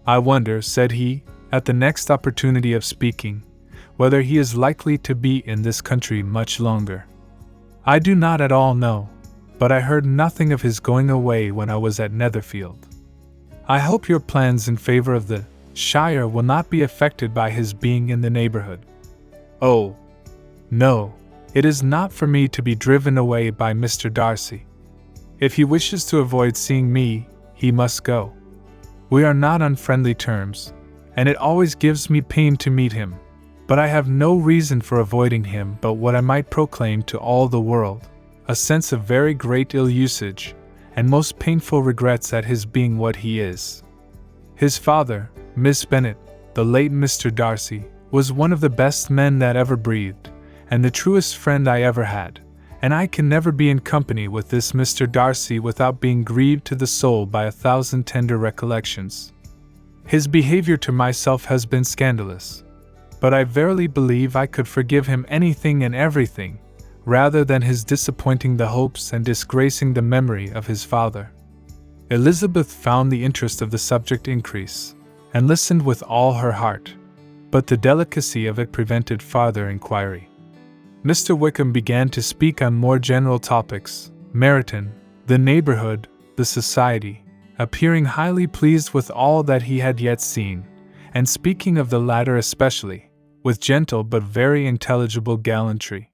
"I wonder," said he, at the next opportunity of speaking, "whether he is likely to be in this country much longer. I do not at all know, but I heard nothing of his going away when I was at Netherfield. I hope your plans in favor of the Shire will not be affected by his being in the neighborhood." "Oh, no, it is not for me to be driven away by Mr. Darcy. If he wishes to avoid seeing me, he must go. We are not on friendly terms, and it always gives me pain to meet him, but I have no reason for avoiding him but what I might proclaim to all the world, a sense of very great ill-usage, and most painful regrets at his being what he is. His father, Miss Bennet, the late Mr. Darcy, was one of the best men that ever breathed, and the truest friend I ever had, and I can never be in company with this Mr. Darcy without being grieved to the soul by 1,000 tender recollections. His behavior to myself has been scandalous, but I verily believe I could forgive him anything and everything, rather than his disappointing the hopes and disgracing the memory of his father." Elizabeth found the interest of the subject increase, and listened with all her heart, but the delicacy of it prevented farther inquiry. Mr. Wickham began to speak on more general topics, Meryton, the neighborhood, the society, appearing highly pleased with all that he had yet seen, and speaking of the latter especially, with gentle but very intelligible gallantry.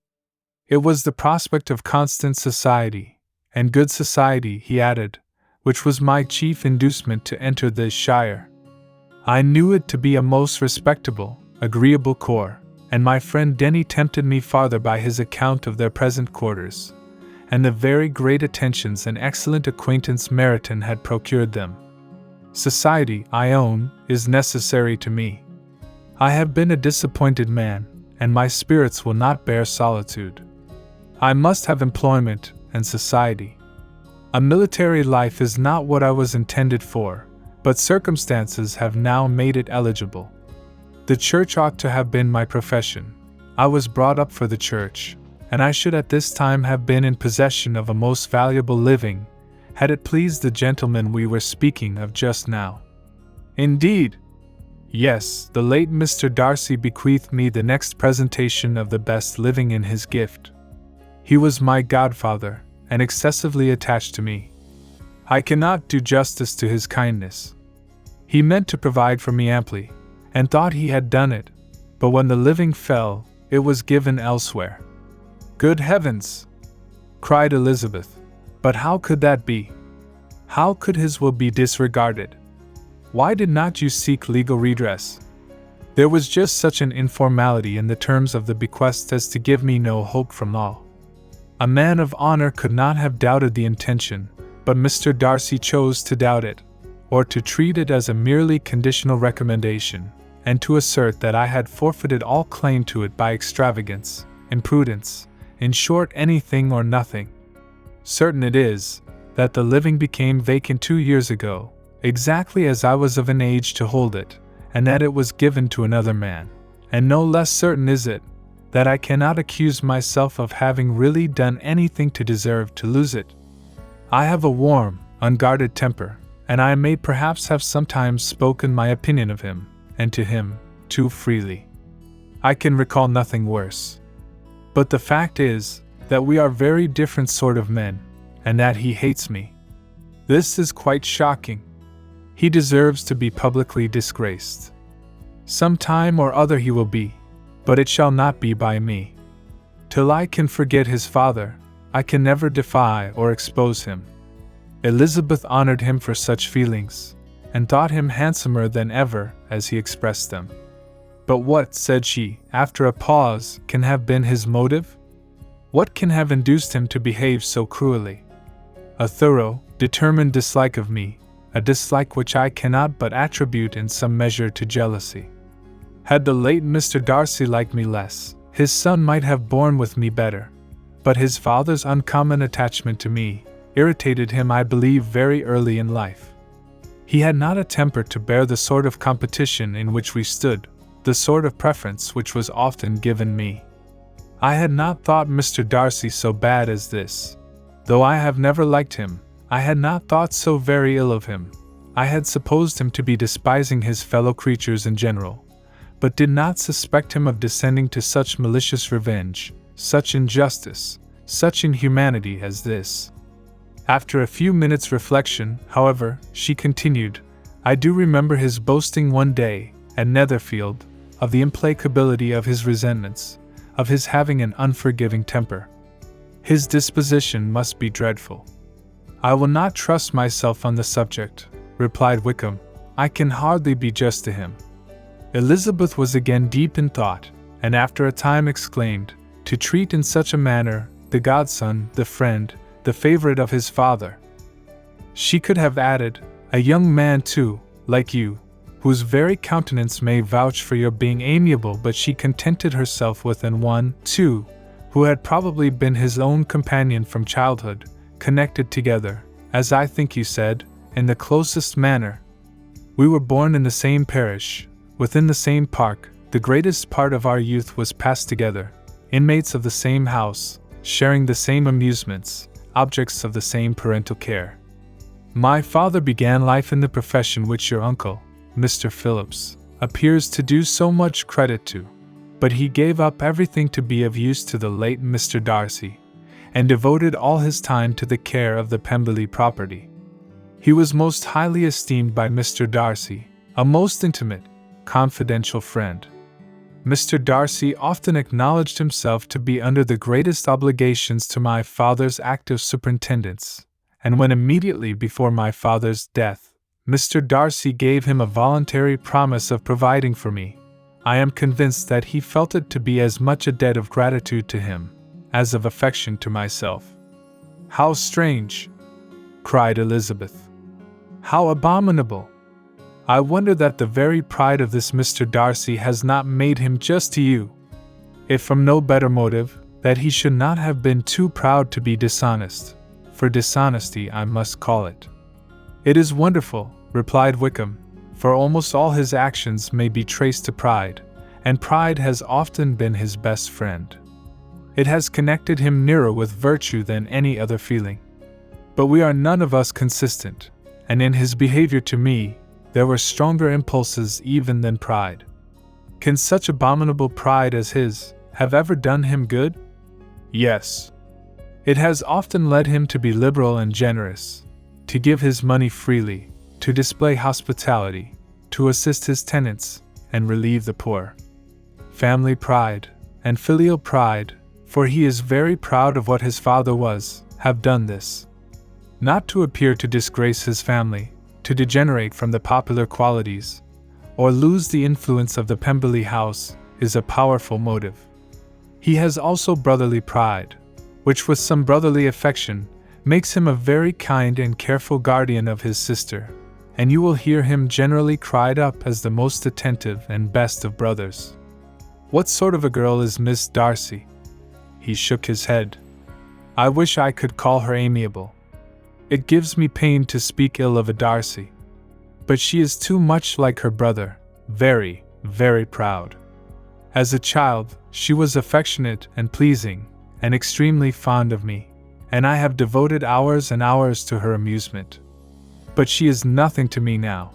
It was the prospect of constant society, and good society, he added, which was my chief inducement to enter this shire. I knew it to be a most respectable, agreeable corps, and my friend Denny tempted me farther by his account of their present quarters, and the very great attentions and excellent acquaintance Meryton had procured them. Society, I own, is necessary to me. I have been a disappointed man, and my spirits will not bear solitude. I must have employment and society. A military life is not what I was intended for, but circumstances have now made it eligible. The church ought to have been my profession. I was brought up for the church, and I should at this time have been in possession of a most valuable living, had it pleased the gentleman we were speaking of just now. Indeed, yes, the late Mr. Darcy bequeathed me the next presentation of the best living in his gift. He was my godfather, and excessively attached to me. I cannot do justice to his kindness. He meant to provide for me amply, and thought he had done it, but when the living fell, it was given elsewhere. Good heavens! Cried Elizabeth. But how could that be? How could his will be disregarded? Why did not you seek legal redress? There was just such an informality in the terms of the bequest as to give me no hope from law. A man of honor could not have doubted the intention, but Mr. Darcy chose to doubt it, or to treat it as a merely conditional recommendation, and to assert that I had forfeited all claim to it by extravagance, imprudence, in short anything or nothing. Certain it is, that the living became vacant 2 years ago, exactly as I was of an age to hold it, and that it was given to another man, and no less certain is it, that I cannot accuse myself of having really done anything to deserve to lose it. I have a warm, unguarded temper, and I may perhaps have sometimes spoken my opinion of him, and to him, too freely. I can recall nothing worse. But the fact is, that we are very different sort of men, and that he hates me. This is quite shocking. He deserves to be publicly disgraced. Some time or other he will be, but it shall not be by me. Till I can forget his father, I can never defy or expose him. Elizabeth honored him for such feelings, and thought him handsomer than ever, as he expressed them. But what, said she, after a pause, can have been his motive? What can have induced him to behave so cruelly? A thorough, determined dislike of me, a dislike which I cannot but attribute in some measure to jealousy. Had the late Mr. Darcy liked me less, his son might have borne with me better, but his father's uncommon attachment to me irritated him, I believe, very early in life. He had not a temper to bear the sort of competition in which we stood, the sort of preference which was often given me. I had not thought Mr. Darcy so bad as this. Though I have never liked him, I had not thought so very ill of him. I had supposed him to be despising his fellow creatures in general, but did not suspect him of descending to such malicious revenge, such injustice, such inhumanity as this. After a few minutes' reflection, however, she continued, I do remember his boasting one day, at Netherfield, of the implacability of his resentments, of his having an unforgiving temper. His disposition must be dreadful. I will not trust myself on the subject, replied Wickham. I can hardly be just to him. Elizabeth was again deep in thought, and after a time exclaimed, to treat in such a manner the godson, the friend, the favorite of his father. She could have added, a young man too, like you, whose very countenance may vouch for your being amiable, but she contented herself with an one, too, who had probably been his own companion from childhood, connected together, as I think you said, in the closest manner. We were born in the same parish, within the same park, the greatest part of our youth was passed together, inmates of the same house, sharing the same amusements, objects of the same parental care. My father began life in the profession which your uncle, Mr. Phillips, appears to do so much credit to, but he gave up everything to be of use to the late Mr. Darcy, and devoted all his time to the care of the Pemberley property. He was most highly esteemed by Mr. Darcy, a most intimate, confidential friend. Mr. Darcy often acknowledged himself to be under the greatest obligations to my father's active superintendence, and when immediately before my father's death, Mr. Darcy gave him a voluntary promise of providing for me, I am convinced that he felt it to be as much a debt of gratitude to him as of affection to myself. "How strange!" cried Elizabeth. "How abominable! I wonder that the very pride of this Mr. Darcy has not made him just to you, if from no better motive, that he should not have been too proud to be dishonest, for dishonesty I must call it." "It is wonderful," replied Wickham, "for almost all his actions may be traced to pride, and pride has often been his best friend. It has connected him nearer with virtue than any other feeling. But we are none of us consistent, and in his behavior to me, there were stronger impulses even than pride. Can such abominable pride as his have ever done him good? Yes. It has often led him to be liberal and generous, to give his money freely, to display hospitality, to assist his tenants, and relieve the poor. Family pride, and filial pride, for he is very proud of what his father was, have done this. Not to appear to disgrace his family, to degenerate from the popular qualities, or lose the influence of the Pemberley house, is a powerful motive. He has also brotherly pride, which with some brotherly affection, makes him a very kind and careful guardian of his sister, and you will hear him generally cried up as the most attentive and best of brothers. What sort of a girl is Miss Darcy?" He shook his head. "I wish I could call her amiable. It gives me pain to speak ill of a Darcy. But she is too much like her brother, very, very proud. As a child, she was affectionate and pleasing, and extremely fond of me, and I have devoted hours and hours to her amusement. But she is nothing to me now.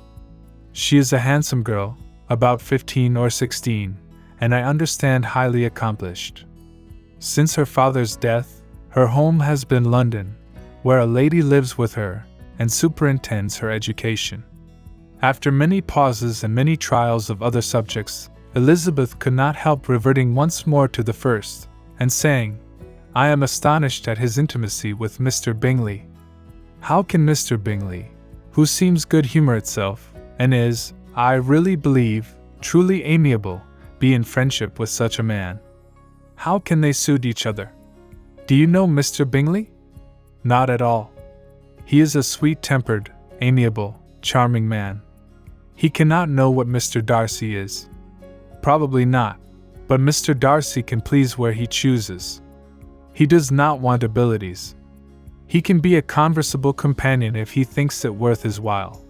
She is a handsome girl, about 15 or 16, and I understand highly accomplished. Since her father's death, her home has been London, where a lady lives with her and superintends her education." After many pauses and many trials of other subjects, Elizabeth could not help reverting once more to the first, and saying, "I am astonished at his intimacy with Mr. Bingley. How can Mr. Bingley, who seems good humour itself, and is, I really believe, truly amiable, be in friendship with such a man? How can they suit each other? Do you know Mr. Bingley? Not at all. He is a sweet-tempered, amiable, charming man. He cannot know what Mr. Darcy is. Probably not, but Mr. Darcy can please where he chooses. He does not want abilities. He can be a conversable companion if he thinks it worth his while.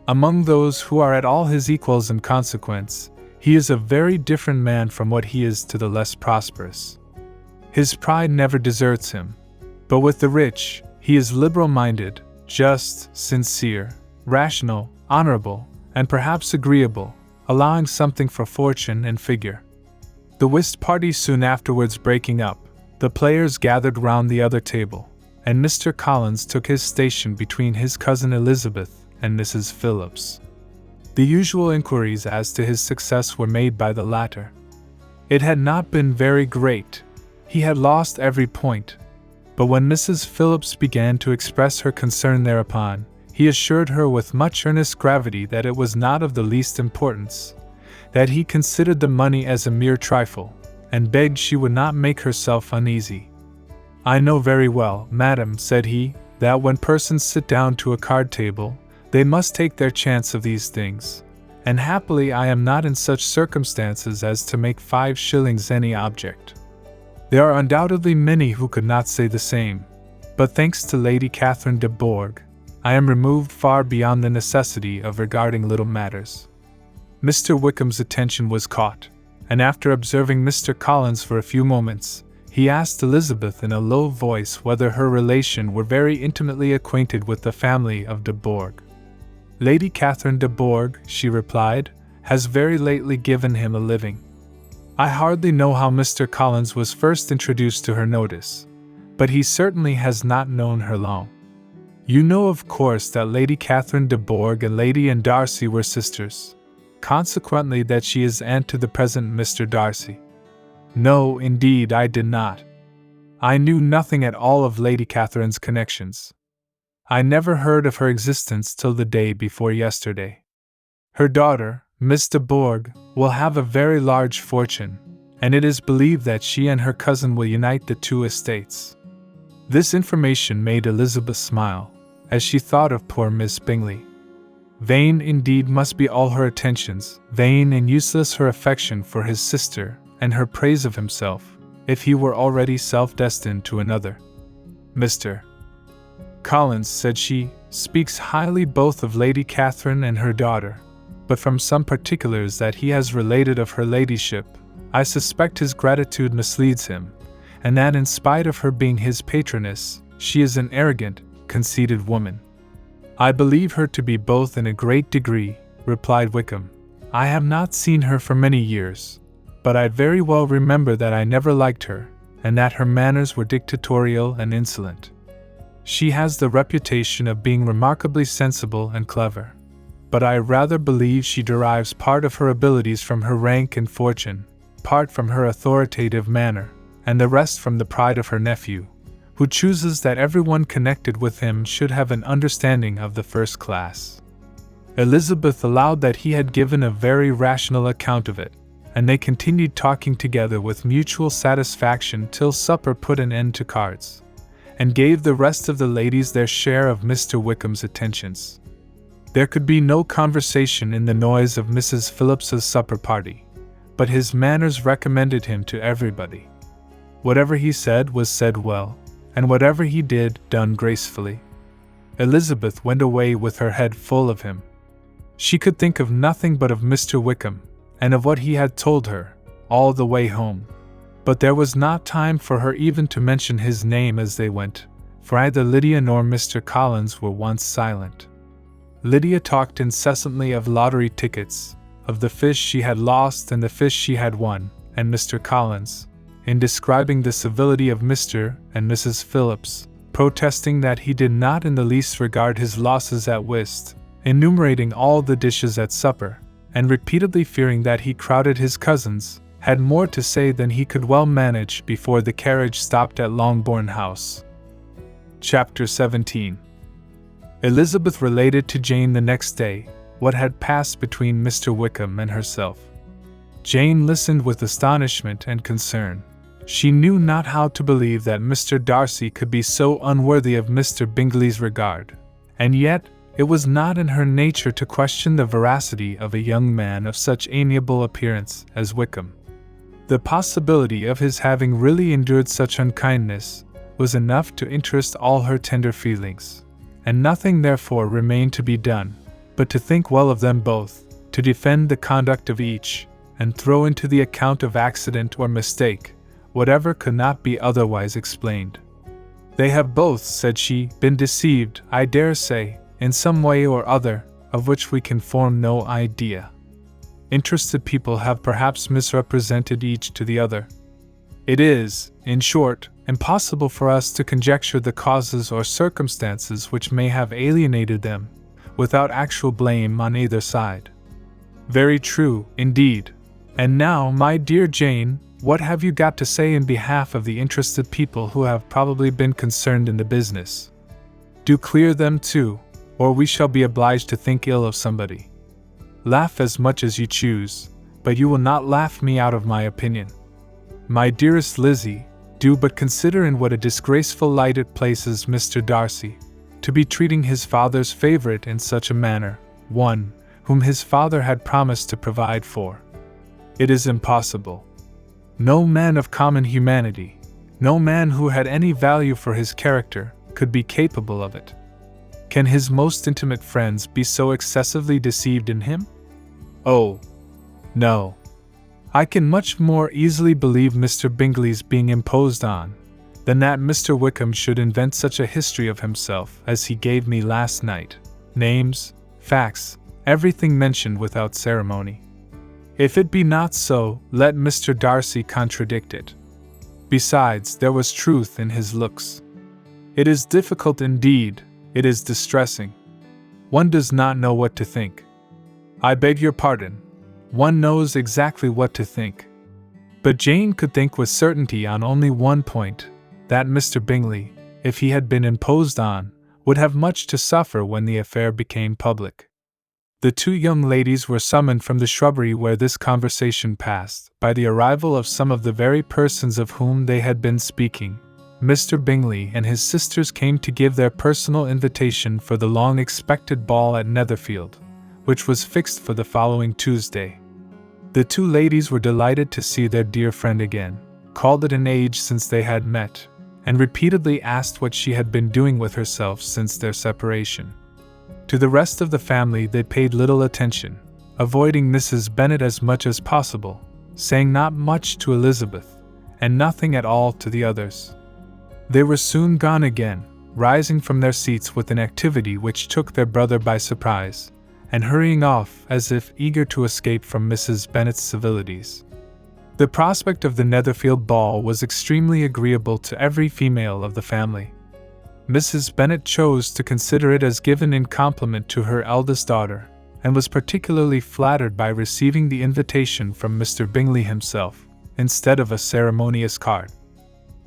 Among those who are at all his equals in consequence, he is a very different man from what he is to the less prosperous. His pride never deserts him. But with the rich, he is liberal-minded, just, sincere, rational, honorable, and perhaps agreeable, allowing something for fortune and figure." The whist party soon afterwards breaking up, the players gathered round the other table, and Mr. Collins took his station between his cousin Elizabeth and Mrs. Phillips. The usual inquiries as to his success were made by the latter. It had not been very great. He had lost every point. But when Mrs. Phillips began to express her concern thereupon, he assured her with much earnest gravity that it was not of the least importance, that he considered the money as a mere trifle, and begged she would not make herself uneasy. "I know very well, madam," said he, "that when persons sit down to a card table, they must take their chance of these things, and happily I am not in such circumstances as to make 5 shillings any object. There are undoubtedly many who could not say the same, but thanks to Lady Catherine de Bourgh, I am removed far beyond the necessity of regarding little matters." Mr. Wickham's attention was caught, and after observing Mr. Collins for a few moments, he asked Elizabeth in a low voice whether her relation were very intimately acquainted with the family of de Bourgh. "Lady Catherine de Bourgh," she replied, "has very lately given him a living. I hardly know how Mr. Collins was first introduced to her notice, but he certainly has not known her long. You know, of course, that Lady Catherine de Bourgh and Lady Anne Darcy were sisters, consequently that she is aunt to the present Mr. Darcy. No, indeed, I did not. I knew nothing at all of Lady Catherine's connections. I never heard of her existence till the day before yesterday. Her daughter, Miss de Bourgh, will have a very large fortune, and it is believed that she and her cousin will unite the two estates. This information made Elizabeth smile, as she thought of poor Miss Bingley. Vain indeed must be all her attentions, vain and useless her affection for his sister, and her praise of himself, if he were already self-destined to another. Mr. Collins, said she, speaks highly both of Lady Catherine and her daughter, but from some particulars that he has related of her ladyship, I suspect his gratitude misleads him, and that in spite of her being his patroness, she is an arrogant, conceited woman. I believe her to be both in a great degree, replied Wickham. I have not seen her for many years, but I very well remember that I never liked her, and that her manners were dictatorial and insolent. She has the reputation of being remarkably sensible and clever, but I rather believe she derives part of her abilities from her rank and fortune, part from her authoritative manner, and the rest from the pride of her nephew, who chooses that everyone connected with him should have an understanding of the first class. Elizabeth allowed that he had given a very rational account of it, and they continued talking together with mutual satisfaction till supper put an end to cards, and gave the rest of the ladies their share of Mr. Wickham's attentions. There could be no conversation in the noise of Mrs. Phillips's supper party, but his manners recommended him to everybody. Whatever he said was said well, and whatever he did, done gracefully. Elizabeth went away with her head full of him. She could think of nothing but of Mr. Wickham, and of what he had told her, all the way home. But there was not time for her even to mention his name as they went, for either Lydia nor Mr. Collins were once silent. Lydia talked incessantly of lottery tickets, of the fish she had lost and the fish she had won, and Mr. Collins, in describing the civility of Mr. and Mrs. Phillips, protesting that he did not in the least regard his losses at whist, enumerating all the dishes at supper, and repeatedly fearing that he crowded his cousins, had more to say than he could well manage before the carriage stopped at Longbourn House. Chapter 17. Elizabeth related to Jane the next day what had passed between Mr. Wickham and herself. Jane listened with astonishment and concern. She knew not how to believe that Mr. Darcy could be so unworthy of Mr. Bingley's regard, and yet it was not in her nature to question the veracity of a young man of such amiable appearance as Wickham. The possibility of his having really endured such unkindness was enough to interest all her tender feelings, and nothing therefore remained to be done but to think well of them both, to defend the conduct of each, and throw into the account of accident or mistake whatever could not be otherwise explained. They have both, said she, been deceived, I dare say, in some way or other, of which we can form no idea. Interested people have perhaps misrepresented each to the other. It is, in short, impossible for us to conjecture the causes or circumstances which may have alienated them, without actual blame on either side. Very true, indeed. And now, my dear Jane, what have you got to say in behalf of the interested people who have probably been concerned in the business? Do clear them too, or we shall be obliged to think ill of somebody. Laugh as much as you choose, but you will not laugh me out of my opinion. My dearest Lizzie, do but consider in what a disgraceful light it places Mr. Darcy, to be treating his father's favorite in such a manner, one whom his father had promised to provide for. It is impossible. No man of common humanity, no man who had any value for his character, could be capable of it. Can his most intimate friends be so excessively deceived in him? Oh, no. I can much more easily believe Mr. Bingley's being imposed on, than that Mr. Wickham should invent such a history of himself as he gave me last night. Names, facts, everything mentioned without ceremony. If it be not so, let Mr. Darcy contradict it. Besides, there was truth in his looks. It is difficult indeed, it is distressing. One does not know what to think. I beg your pardon. One knows exactly what to think. But Jane could think with certainty on only one point, that Mr. Bingley, if he had been imposed on, would have much to suffer when the affair became public. The two young ladies were summoned from the shrubbery where this conversation passed, by the arrival of some of the very persons of whom they had been speaking. Mr. Bingley and his sisters came to give their personal invitation for the long-expected ball at Netherfield, which was fixed for the following Tuesday. The two ladies were delighted to see their dear friend again, called it an age since they had met, and repeatedly asked what she had been doing with herself since their separation. To the rest of the family they paid little attention, avoiding Mrs. Bennet as much as possible, saying not much to Elizabeth, and nothing at all to the others. They were soon gone again, rising from their seats with an activity which took their brother by surprise, and hurrying off as if eager to escape from Mrs. Bennet's civilities. The prospect of the Netherfield ball was extremely agreeable to every female of the family. Mrs. Bennet chose to consider it as given in compliment to her eldest daughter, and was particularly flattered by receiving the invitation from Mr. Bingley himself, instead of a ceremonious card.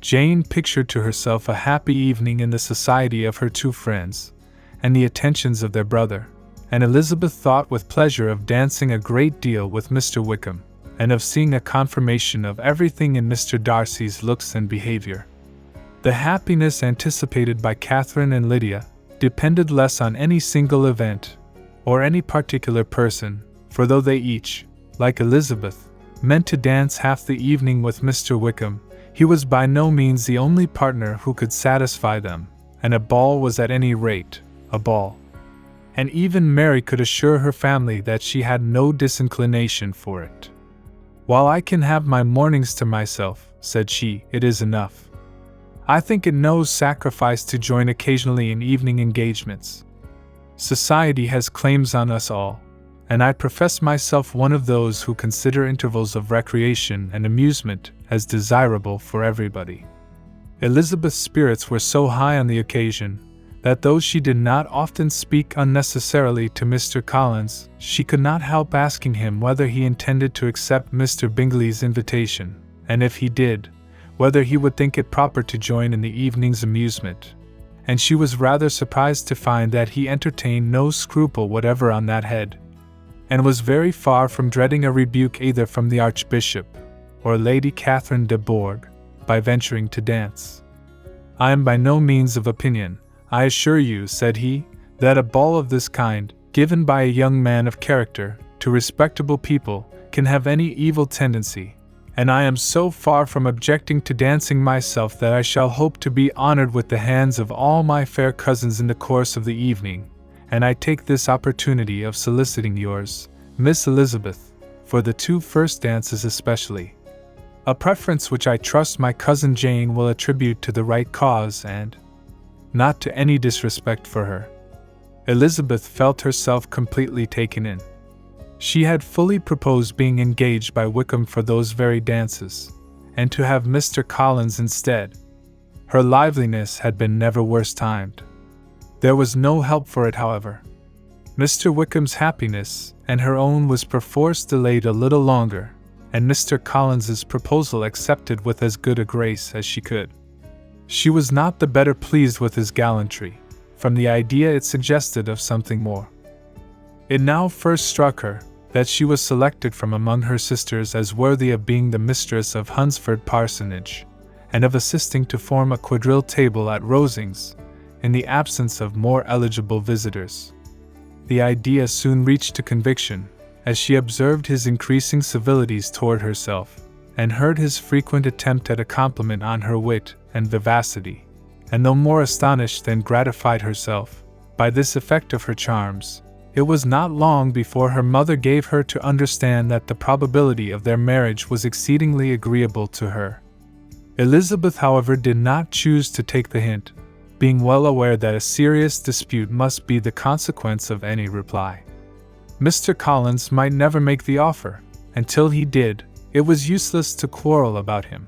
Jane pictured to herself a happy evening in the society of her two friends, and the attentions of their brother, and Elizabeth thought with pleasure of dancing a great deal with Mr. Wickham, and of seeing a confirmation of everything in Mr. Darcy's looks and behavior. The happiness anticipated by Catherine and Lydia depended less on any single event, or any particular person, for though they each, like Elizabeth, meant to dance half the evening with Mr. Wickham, he was by no means the only partner who could satisfy them, and a ball was at any rate a ball. And even Mary could assure her family that she had no disinclination for it. "While I can have my mornings to myself," said she, "it is enough. I think it no sacrifice to join occasionally in evening engagements. Society has claims on us all, and I profess myself one of those who consider intervals of recreation and amusement as desirable for everybody." Elizabeth's spirits were so high on the occasion, that though she did not often speak unnecessarily to Mr. Collins, she could not help asking him whether he intended to accept Mr. Bingley's invitation, and if he did, whether he would think it proper to join in the evening's amusement, and she was rather surprised to find that he entertained no scruple whatever on that head, and was very far from dreading a rebuke either from the Archbishop or Lady Catherine de Bourgh by venturing to dance. "I am by no means of opinion, I assure you," said he, "that a ball of this kind, given by a young man of character, to respectable people, can have any evil tendency, and I am so far from objecting to dancing myself that I shall hope to be honored with the hands of all my fair cousins in the course of the evening, and I take this opportunity of soliciting yours, Miss Elizabeth, for the two first dances especially. A preference which I trust my cousin Jane will attribute to the right cause and not to any disrespect for her." Elizabeth felt herself completely taken in. She had fully proposed being engaged by Wickham for those very dances, and to have Mr. Collins instead. Her liveliness had been never worse timed. There was no help for it, however. Mr. Wickham's happiness and her own was perforce delayed a little longer, and Mr. Collins's proposal accepted with as good a grace as she could. She was not the better pleased with his gallantry, from the idea it suggested of something more. It now first struck her that she was selected from among her sisters as worthy of being the mistress of Hunsford Parsonage, and of assisting to form a quadrille table at Rosings, in the absence of more eligible visitors. The idea soon reached to conviction, as she observed his increasing civilities toward herself, and heard his frequent attempt at a compliment on her wit and vivacity, and though more astonished than gratified herself by this effect of her charms, it was not long before her mother gave her to understand that the probability of their marriage was exceedingly agreeable to her. Elizabeth, however, did not choose to take the hint, being well aware that a serious dispute must be the consequence of any reply. Mr. Collins might never make the offer, and till he did, it was useless to quarrel about him.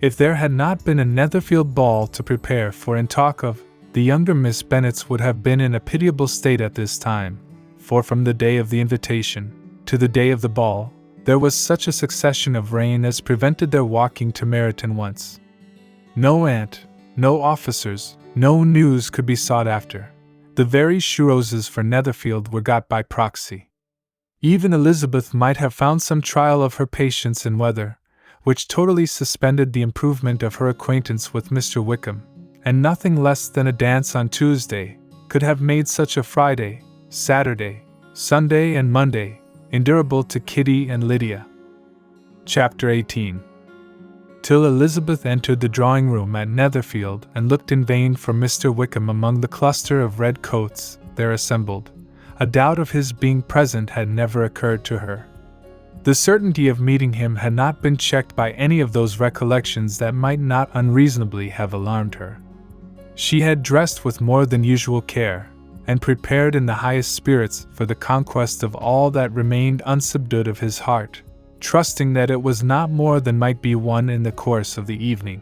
If there had not been a Netherfield ball to prepare for and talk of, the younger Miss Bennets would have been in a pitiable state at this time, for from the day of the invitation to the day of the ball, there was such a succession of rain as prevented their walking to Meryton once. No aunt, no officers, no news could be sought after. The very shoe roses for Netherfield were got by proxy. Even Elizabeth might have found some trial of her patience in weather, which totally suspended the improvement of her acquaintance with Mr. Wickham, and nothing less than a dance on Tuesday could have made such a Friday, Saturday, Sunday and Monday endurable to Kitty and Lydia. Chapter 18. Till Elizabeth entered the drawing-room at Netherfield and looked in vain for Mr. Wickham among the cluster of red coats there assembled, a doubt of his being present had never occurred to her. The certainty of meeting him had not been checked by any of those recollections that might not unreasonably have alarmed her. She had dressed with more than usual care, and prepared in the highest spirits for the conquest of all that remained unsubdued of his heart, trusting that it was not more than might be won in the course of the evening.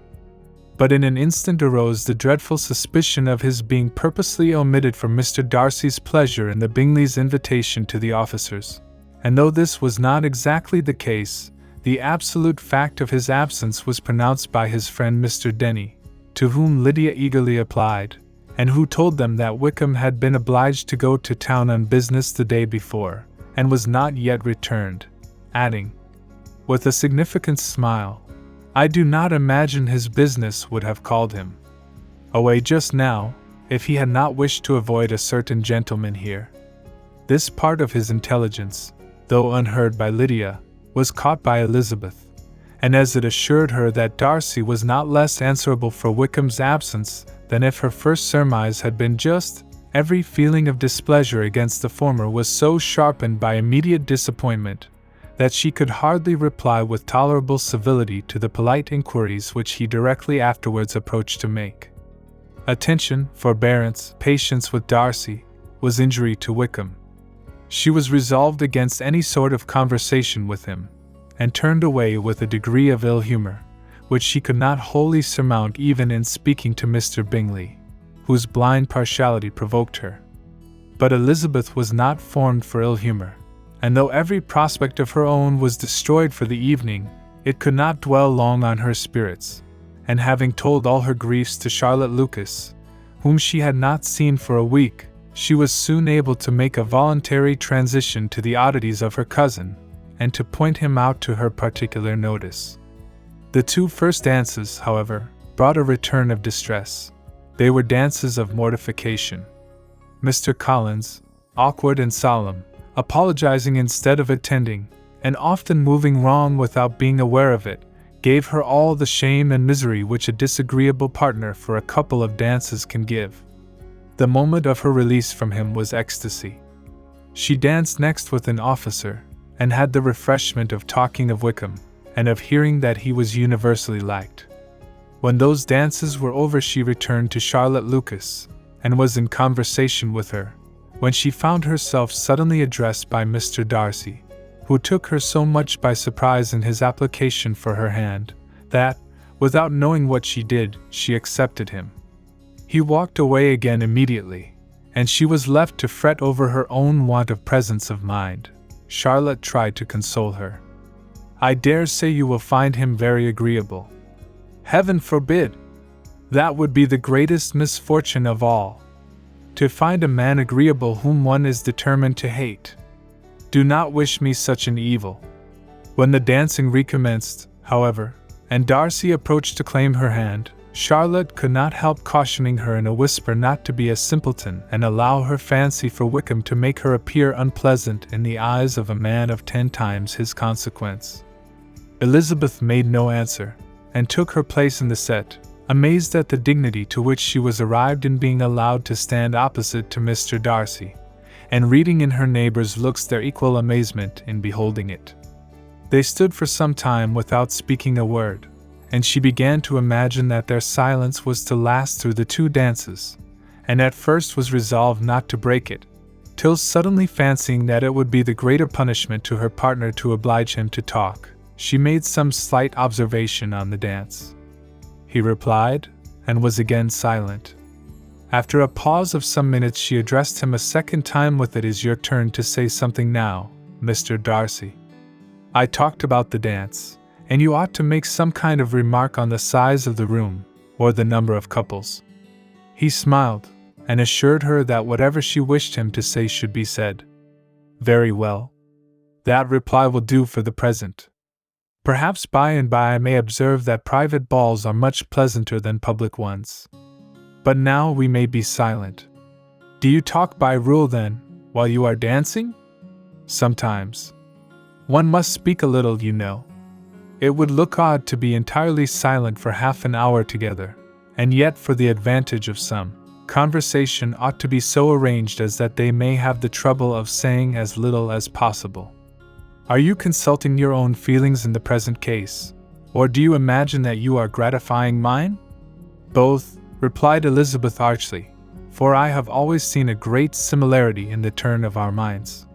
But in an instant arose the dreadful suspicion of his being purposely omitted from Mr. Darcy's pleasure in the Bingleys' invitation to the officers, and though this was not exactly the case, the absolute fact of his absence was pronounced by his friend Mr. Denny, to whom Lydia eagerly applied, and who told them that Wickham had been obliged to go to town on business the day before, and was not yet returned, adding, with a significant smile, "I do not imagine his business would have called him away just now, if he had not wished to avoid a certain gentleman here." This part of his intelligence, though unheard by Lydia, was caught by Elizabeth, and as it assured her that Darcy was not less answerable for Wickham's absence than if her first surmise had been just, every feeling of displeasure against the former was so sharpened by immediate disappointment that she could hardly reply with tolerable civility to the polite inquiries which he directly afterwards approached to make. Attention, forbearance, patience with Darcy was injury to Wickham. She was resolved against any sort of conversation with him, and turned away with a degree of ill humor, which she could not wholly surmount even in speaking to Mr. Bingley, whose blind partiality provoked her. But Elizabeth was not formed for ill humor, and though every prospect of her own was destroyed for the evening, it could not dwell long on her spirits, and having told all her griefs to Charlotte Lucas, whom she had not seen for a week, she was soon able to make a voluntary transition to the oddities of her cousin, and to point him out to her particular notice. The two first dances, however, brought a return of distress. They were dances of mortification. Mr. Collins, awkward and solemn, apologizing instead of attending, and often moving wrong without being aware of it, gave her all the shame and misery which a disagreeable partner for a couple of dances can give. The moment of her release from him was ecstasy. She danced next with an officer, and had the refreshment of talking of Wickham, and of hearing that he was universally liked. When those dances were over she returned to Charlotte Lucas, and was in conversation with her, when she found herself suddenly addressed by Mr. Darcy, who took her so much by surprise in his application for her hand, that, without knowing what she did, she accepted him. He walked away again immediately, and she was left to fret over her own want of presence of mind. Charlotte tried to console her. "I dare say you will find him very agreeable." "Heaven forbid! That would be the greatest misfortune of all. To find a man agreeable whom one is determined to hate. Do not wish me such an evil." When the dancing recommenced, however, and Darcy approached to claim her hand, Charlotte could not help cautioning her in a whisper not to be a simpleton and allow her fancy for Wickham to make her appear unpleasant in the eyes of a man of 10 times his consequence. Elizabeth made no answer, and took her place in the set, amazed at the dignity to which she was arrived in being allowed to stand opposite to Mr. Darcy, and reading in her neighbours' looks their equal amazement in beholding it. They stood for some time without speaking a word, and she began to imagine that their silence was to last through the 2 dances, and at first was resolved not to break it, till suddenly fancying that it would be the greater punishment to her partner to oblige him to talk, she made some slight observation on the dance. he replied, and was again silent. After a pause of some minutes, she addressed him a second time with, "It is your turn to say something now, Mr. Darcy. I talked about the dance, and you ought to make some kind of remark on the size of the room, or the number of couples." He smiled, and assured her that whatever she wished him to say should be said. "Very well. That reply will do for the present. Perhaps by and by I may observe that private balls are much pleasanter than public ones. But now we may be silent. Do you talk by rule then, while you are dancing?" "Sometimes. One must speak a little, you know. It would look odd to be entirely silent for half an hour together, and yet for the advantage of some, conversation ought to be so arranged as that they may have the trouble of saying as little as possible. Are you consulting your own feelings in the present case, or do you imagine that you are gratifying mine?" "Both," replied Elizabeth archly, "for I have always seen a great similarity in the turn of our minds.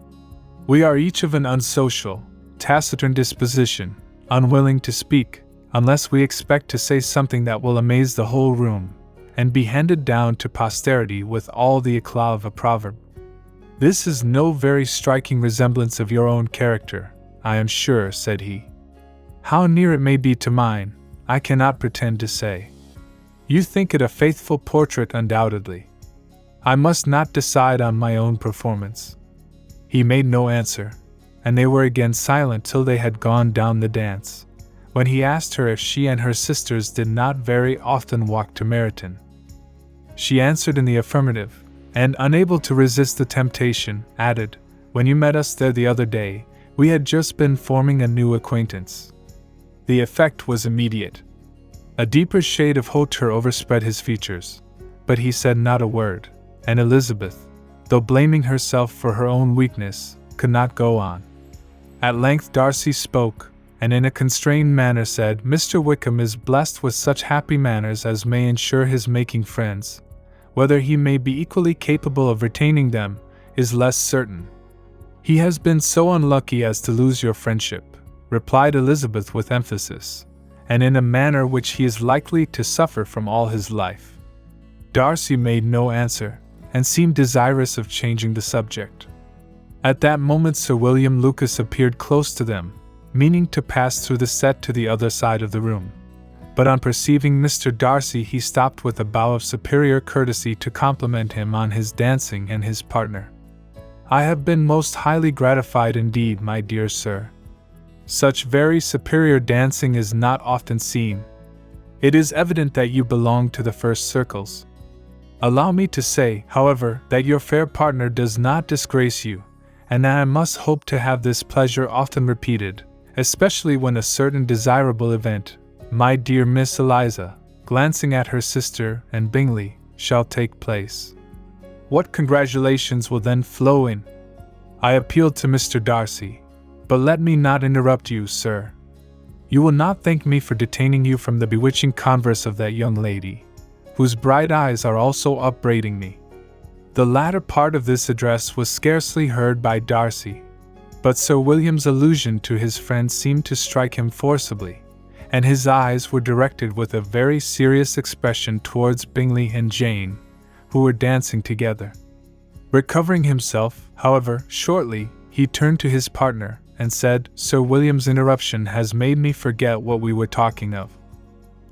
We are each of an unsocial, taciturn disposition, unwilling to speak, unless we expect to say something that will amaze the whole room, and be handed down to posterity with all the eclat of a proverb. This is no very striking resemblance of your own character, I am sure," said he. "How near it may be to mine, I cannot pretend to say. You think it a faithful portrait undoubtedly. I must not decide on my own performance." He made no answer, and they were again silent till they had gone down the dance, when he asked her if she and her sisters did not very often walk to Meryton. She answered in the affirmative, and unable to resist the temptation, added, "When you met us there the other day, we had just been forming a new acquaintance." The effect was immediate. A deeper shade of hauteur overspread his features, but he said not a word, and Elizabeth, though blaming herself for her own weakness, could not go on. At length Darcy spoke, and in a constrained manner said, "Mr. Wickham is blessed with such happy manners as may ensure his making friends. Whether he may be equally capable of retaining them, is less certain." "He has been so unlucky as to lose your friendship," replied Elizabeth with emphasis, "and in a manner which he is likely to suffer from all his life." Darcy made no answer, and seemed desirous of changing the subject. At that moment Sir William Lucas appeared close to them, meaning to pass through the set to the other side of the room. But on perceiving Mr. Darcy he stopped with a bow of superior courtesy to compliment him on his dancing and his partner. "I have been most highly gratified indeed, my dear sir. Such very superior dancing is not often seen. It is evident that you belong to the first circles. Allow me to say, however, that your fair partner does not disgrace you, and that I must hope to have this pleasure often repeated, especially when a certain desirable event, my dear Miss Eliza," glancing at her sister and Bingley, "shall take place. What congratulations will then flow in!" I appealed to Mr. Darcy. "But let me not interrupt you, sir. You will not thank me for detaining you from the bewitching converse of that young lady, whose bright eyes are also upbraiding me." The latter part of this address was scarcely heard by Darcy, but Sir William's allusion to his friend seemed to strike him forcibly, and his eyes were directed with a very serious expression towards Bingley and Jane, who were dancing together. Recovering himself, however, shortly, he turned to his partner and said, "Sir William's interruption has made me forget what we were talking of.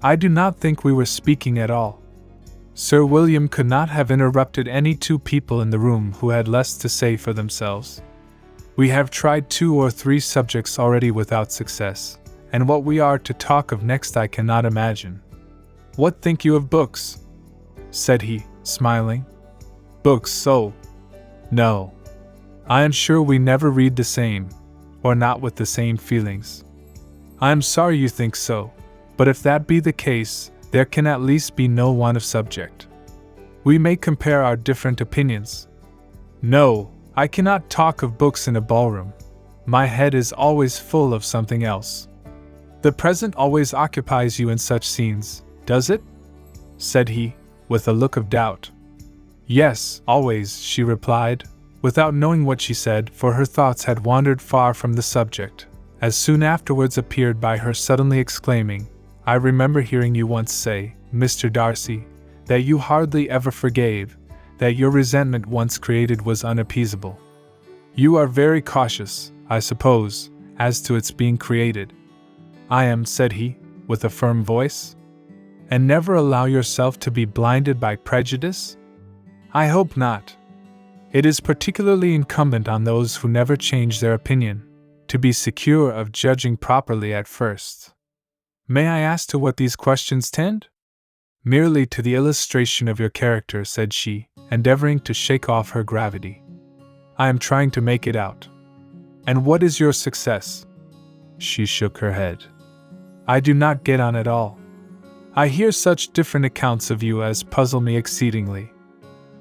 I do not think we were speaking at all." Sir William could not have interrupted any two people in the room who had less to say for themselves. "We have tried 2 or 3 subjects already without success, and what we are to talk of next I cannot imagine. What think you of books?" said he, smiling. "Books, oh! No. I am sure we never read the same, or not with the same feelings. I am sorry you think so, but if that be the case, there can at least be no want of subject. We may compare our different opinions. No, I cannot talk of books in a ballroom. My head is always full of something else." "The present always occupies you in such scenes, does it?" said he, with a look of doubt. "Yes, always," she replied, without knowing what she said, for her thoughts had wandered far from the subject, as soon afterwards appeared by her suddenly exclaiming, I remember hearing you once say, Mr. Darcy, that you hardly ever forgave, that your resentment once created was unappeasable. You are very cautious, I suppose, as to its being created. I am, said he, with a firm voice. And never allow yourself to be blinded by prejudice? I hope not. It is particularly incumbent on those who never change their opinion, to be secure of judging properly at first. May I ask to what these questions tend? Merely to the illustration of your character, said she, endeavoring to shake off her gravity. I am trying to make it out. And what is your success? She shook her head. I do not get on at all. I hear such different accounts of you as puzzle me exceedingly.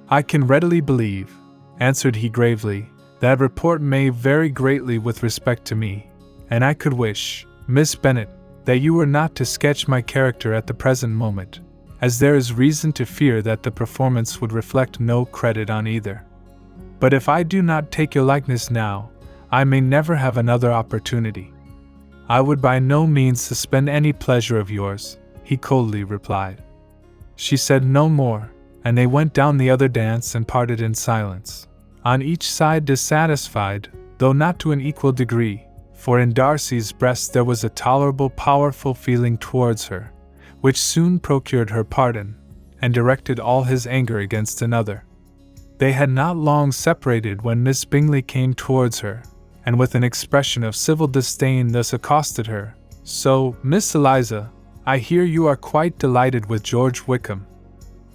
I can readily believe, answered he gravely, that report may vary greatly with respect to me, and I could wish, Miss Bennet, that you were not to sketch my character at the present moment, as there is reason to fear that the performance would reflect no credit on either. But if I do not take your likeness now, I may never have another opportunity. I would by no means suspend any pleasure of yours, he coldly replied. She said no more, and they went down the other dance and parted in silence, on each side dissatisfied, though not to an equal degree, for in Darcy's breast there was a tolerable powerful feeling towards her, which soon procured her pardon, and directed all his anger against another. They had not long separated when Miss Bingley came towards her, and with an expression of civil disdain thus accosted her, So, Miss Eliza, I hear you are quite delighted with George Wickham.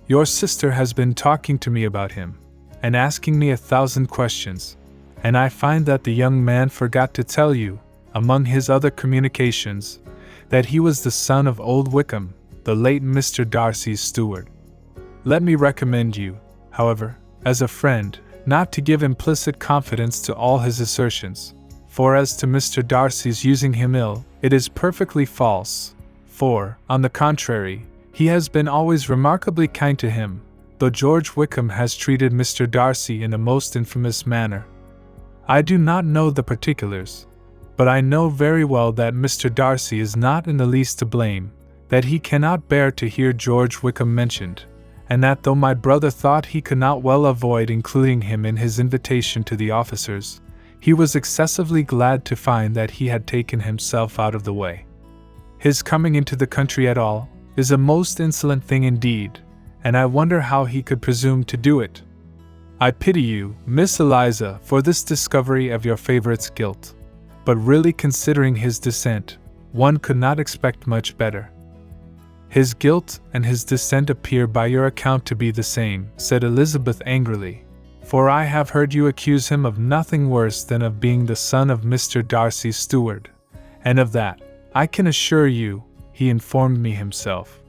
Your sister has been talking to me about him, and asking me 1,000 questions, and I find that the young man forgot to tell you, among his other communications, that he was the son of old Wickham, the late Mr. Darcy's steward. Let me recommend you, however, as a friend, not to give implicit confidence to all his assertions, for as to Mr. Darcy's using him ill, it is perfectly false, for, on the contrary, he has been always remarkably kind to him, though George Wickham has treated Mr. Darcy in a most infamous manner. I do not know the particulars, but I know very well that Mr. Darcy is not in the least to blame, that he cannot bear to hear George Wickham mentioned, and that though my brother thought he could not well avoid including him in his invitation to the officers, he was excessively glad to find that he had taken himself out of the way. His coming into the country at all is a most insolent thing indeed, and I wonder how he could presume to do it. I pity you, Miss Eliza, for this discovery of your favourite's guilt, but really considering his descent, one could not expect much better. His guilt and his descent appear by your account to be the same, said Elizabeth angrily, for I have heard you accuse him of nothing worse than of being the son of Mr. Darcy's steward, and of that, I can assure you, he informed me himself.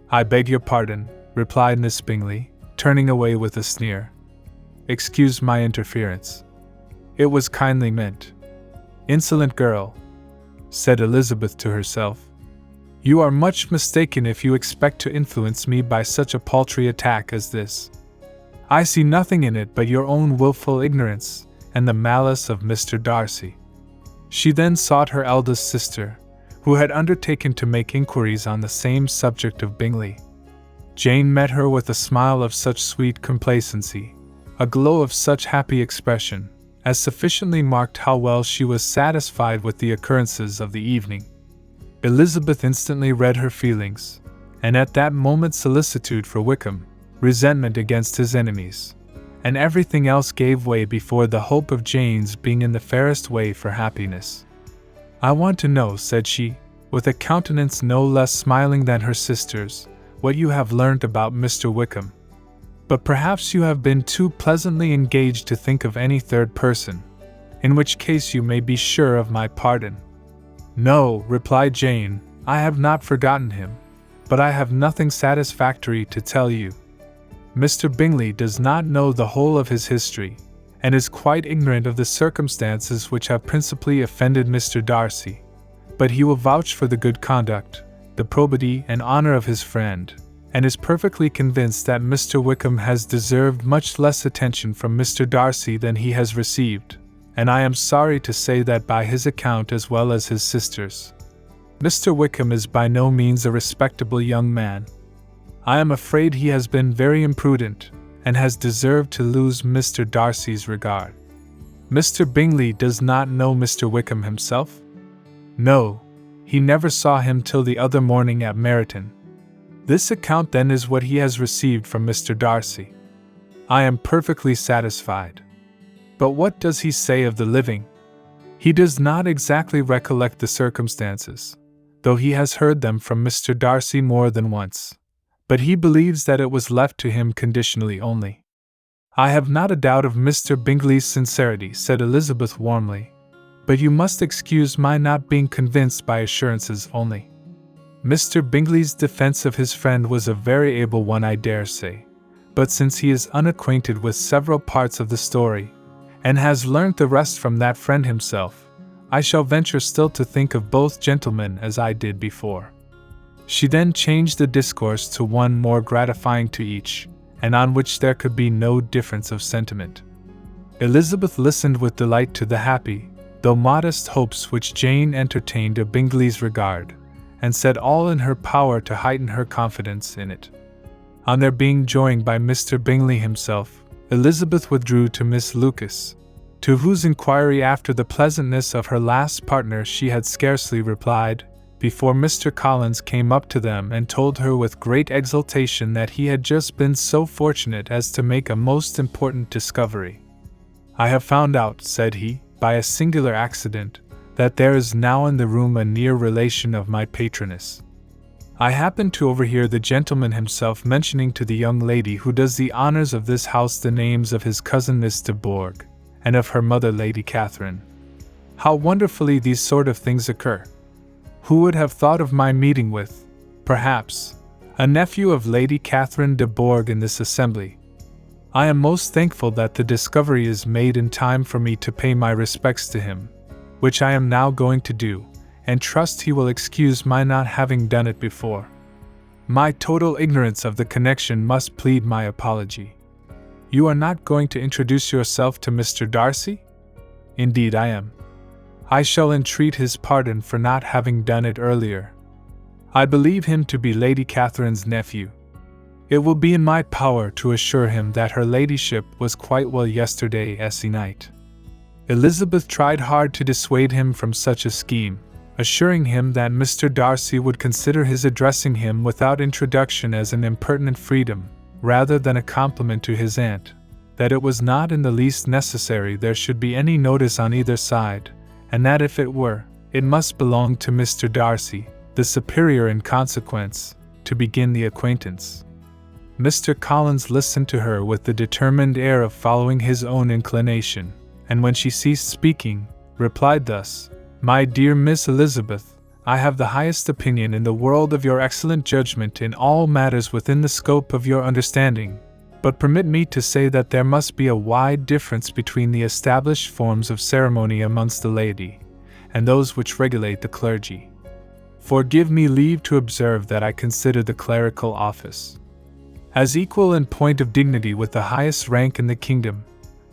I beg your pardon, replied Miss Bingley, turning away with a sneer. Excuse my interference. It was kindly meant. Insolent girl, said Elizabeth to herself. You are much mistaken if you expect to influence me by such a paltry attack as this. I see nothing in it but your own wilful ignorance and the malice of Mr. Darcy. She then sought her eldest sister, who had undertaken to make inquiries on the same subject of Bingley. Jane met her with a smile of such sweet complacency, a glow of such happy expression, as sufficiently marked how well she was satisfied with the occurrences of the evening. Elizabeth instantly read her feelings, and at that moment solicitude for Wickham, resentment against his enemies, and everything else gave way before the hope of Jane's being in the fairest way for happiness. I want to know, said she, with a countenance no less smiling than her sister's, what you have learnt about Mr. Wickham. But perhaps you have been too pleasantly engaged to think of any third person, in which case you may be sure of my pardon. No, replied Jane, I have not forgotten him, but I have nothing satisfactory to tell you. Mr. Bingley does not know the whole of his history, and is quite ignorant of the circumstances which have principally offended Mr. Darcy, but he will vouch for the good conduct, the probity and honour of his friend, and is perfectly convinced that Mr. Wickham has deserved much less attention from Mr. Darcy than he has received, and I am sorry to say that by his account as well as his sister's. Mr. Wickham is by no means a respectable young man. I am afraid he has been very imprudent, and has deserved to lose Mr. Darcy's regard. Mr. Bingley does not know Mr. Wickham himself? No, he never saw him till the other morning at Meryton. This account then is what he has received from Mr. Darcy. I am perfectly satisfied. But what does he say of the living? He does not exactly recollect the circumstances, though he has heard them from Mr. Darcy more than once, but he believes that it was left to him conditionally only. I have not a doubt of Mr. Bingley's sincerity, said Elizabeth warmly, but you must excuse my not being convinced by assurances only. Mr. Bingley's defense of his friend was a very able one, I dare say, but since he is unacquainted with several parts of the story, and has learnt the rest from that friend himself, I shall venture still to think of both gentlemen as I did before. She then changed the discourse to one more gratifying to each, and on which there could be no difference of sentiment. Elizabeth listened with delight to the happy, though modest hopes which Jane entertained of Bingley's regard, and said all in her power to heighten her confidence in it. On their being joined by Mr. Bingley himself, Elizabeth withdrew to Miss Lucas, to whose inquiry after the pleasantness of her last partner she had scarcely replied, before Mr. Collins came up to them and told her with great exultation that he had just been so fortunate as to make a most important discovery. I have found out, said he, by a singular accident, that there is now in the room a near relation of my patroness. I happened to overhear the gentleman himself mentioning to the young lady who does the honours of this house the names of his cousin Miss de Bourgh, and of her mother Lady Catherine. How wonderfully these sort of things occur! Who would have thought of my meeting with, perhaps, a nephew of Lady Catherine de Bourgh in this assembly? I am most thankful that the discovery is made in time for me to pay my respects to him, which I am now going to do, and trust he will excuse my not having done it before. My total ignorance of the connection must plead my apology. You are not going to introduce yourself to Mr. Darcy? Indeed I am. I shall entreat his pardon for not having done it earlier. I believe him to be Lady Catherine's nephew. It will be in my power to assure him that her ladyship was quite well yesterday night. Elizabeth tried hard to dissuade him from such a scheme, assuring him that Mr. Darcy would consider his addressing him without introduction as an impertinent freedom, rather than a compliment to his aunt, that it was not in the least necessary there should be any notice on either side, and that if it were, it must belong to Mr. Darcy, the superior in consequence, to begin the acquaintance. Mr. Collins listened to her with the determined air of following his own inclination, and when she ceased speaking, replied thus: My dear Miss Elizabeth, I have the highest opinion in the world of your excellent judgment in all matters within the scope of your understanding, but permit me to say that there must be a wide difference between the established forms of ceremony amongst the laity, and those which regulate the clergy. For give me leave to observe that I consider the clerical office as equal in point of dignity with the highest rank in the kingdom,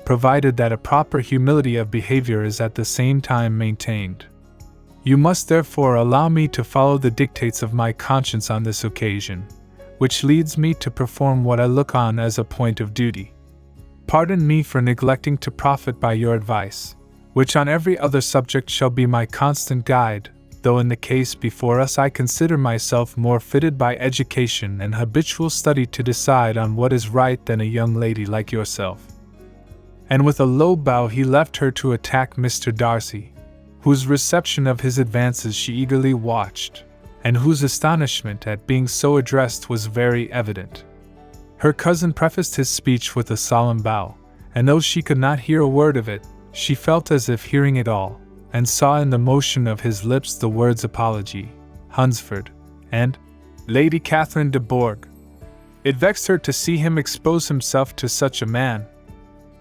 provided that a proper humility of behavior is at the same time maintained. You must therefore allow me to follow the dictates of my conscience on this occasion, which leads me to perform what I look on as a point of duty. Pardon me for neglecting to profit by your advice, which on every other subject shall be my constant guide, though in the case before us I consider myself more fitted by education and habitual study to decide on what is right than a young lady like yourself. And with a low bow he left her to attack Mr. Darcy, whose reception of his advances she eagerly watched, and whose astonishment at being so addressed was very evident. Her cousin prefaced his speech with a solemn bow, and though she could not hear a word of it, she felt as if hearing it all, and saw in the motion of his lips the words apology, Hunsford, and Lady Catherine de Bourgh. It vexed her to see him expose himself to such a man.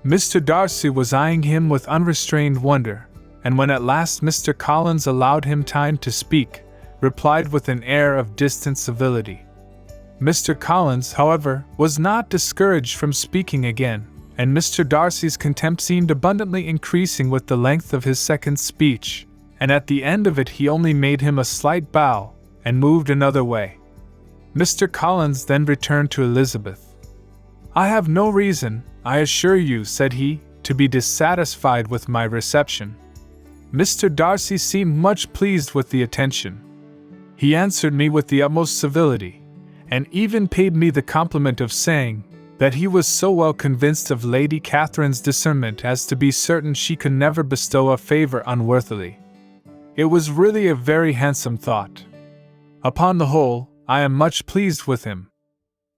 Mr. Darcy was eyeing him with unrestrained wonder, and when at last Mr. Collins allowed him time to speak, replied with an air of distant civility. Mr. Collins, however, was not discouraged from speaking again, and Mr. Darcy's contempt seemed abundantly increasing with the length of his second speech, and at the end of it he only made him a slight bow and moved another way. Mr. Collins then returned to Elizabeth. "I have no reason, I assure you," said he, "to be dissatisfied with my reception." Mr. Darcy seemed much pleased with the attention. He answered me with the utmost civility, and even paid me the compliment of saying that he was so well convinced of Lady Catherine's discernment as to be certain she could never bestow a favour unworthily. It was really a very handsome thought. Upon the whole, I am much pleased with him.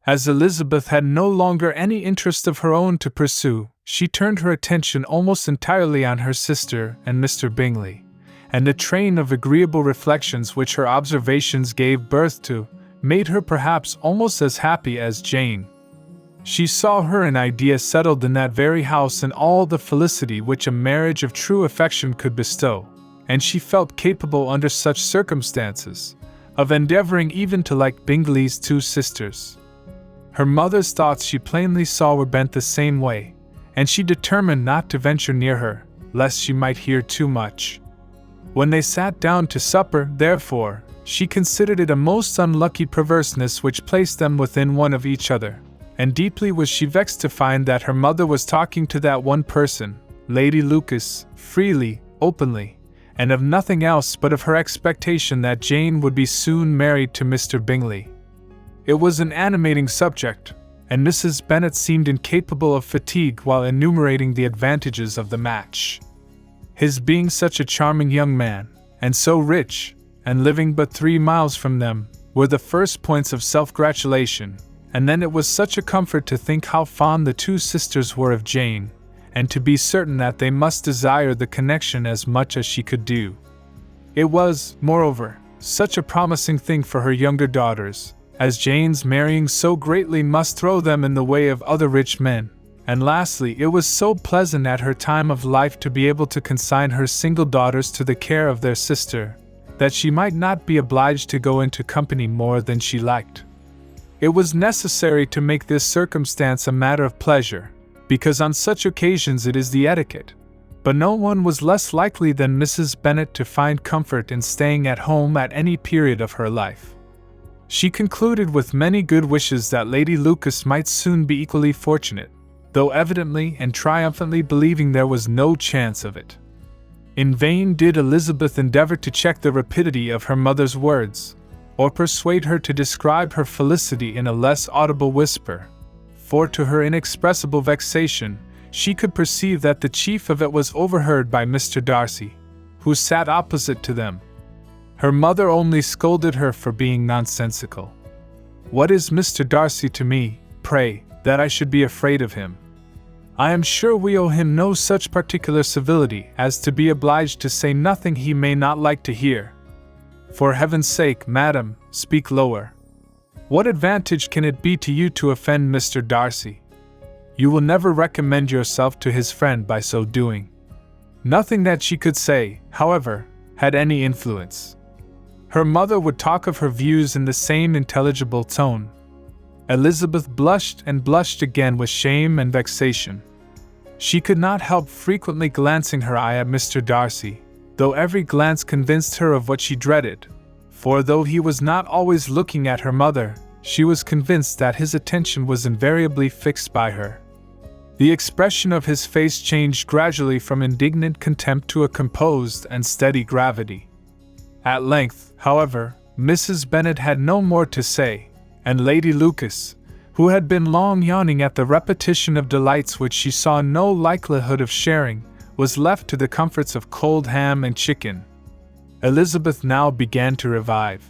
As Elizabeth had no longer any interest of her own to pursue, she turned her attention almost entirely on her sister and Mr. Bingley, and the train of agreeable reflections which her observations gave birth to made her perhaps almost as happy as Jane. She saw her an idea settled in that very house in all the felicity which a marriage of true affection could bestow, and she felt capable under such circumstances of endeavouring even to like Bingley's two sisters. Her mother's thoughts she plainly saw were bent the same way, and she determined not to venture near her, lest she might hear too much. When they sat down to supper, therefore, she considered it a most unlucky perverseness which placed them within one of each other, and deeply was she vexed to find that her mother was talking to that one person, Lady Lucas, freely, openly, and of nothing else but of her expectation that Jane would be soon married to Mr. Bingley. It was an animating subject, and Mrs. Bennet seemed incapable of fatigue while enumerating the advantages of the match. His being such a charming young man, and so rich, and living but 3 miles from them, were the first points of self-gratulation, and then it was such a comfort to think how fond the two sisters were of Jane, and to be certain that they must desire the connection as much as she could do. It was, moreover, such a promising thing for her younger daughters, as Jane's marrying so greatly must throw them in the way of other rich men, and lastly, it was so pleasant at her time of life to be able to consign her single daughters to the care of their sister, that she might not be obliged to go into company more than she liked. It was necessary to make this circumstance a matter of pleasure, because on such occasions it is the etiquette, but no one was less likely than Mrs. Bennet to find comfort in staying at home at any period of her life. She concluded with many good wishes that Lady Lucas might soon be equally fortunate, though evidently and triumphantly believing there was no chance of it. In vain did Elizabeth endeavour to check the rapidity of her mother's words, or persuade her to describe her felicity in a less audible whisper, for to her inexpressible vexation, she could perceive that the chief of it was overheard by Mr. Darcy, who sat opposite to them. Her mother only scolded her for being nonsensical. "What is Mr. Darcy to me, pray, that I should be afraid of him? I am sure we owe him no such particular civility as to be obliged to say nothing he may not like to hear. For heaven's sake, madam, speak lower. What advantage can it be to you to offend Mr. Darcy? You will never recommend yourself to his friend by so doing." Nothing that she could say, however, had any influence. Her mother would talk of her views in the same intelligible tone. Elizabeth blushed and blushed again with shame and vexation. She could not help frequently glancing her eye at Mr. Darcy, though every glance convinced her of what she dreaded, for though he was not always looking at her mother, she was convinced that his attention was invariably fixed by her. The expression of his face changed gradually from indignant contempt to a composed and steady gravity. At length, however, Mrs. Bennet had no more to say, and Lady Lucas, who had been long yawning at the repetition of delights which she saw no likelihood of sharing, was left to the comforts of cold ham and chicken. Elizabeth now began to revive.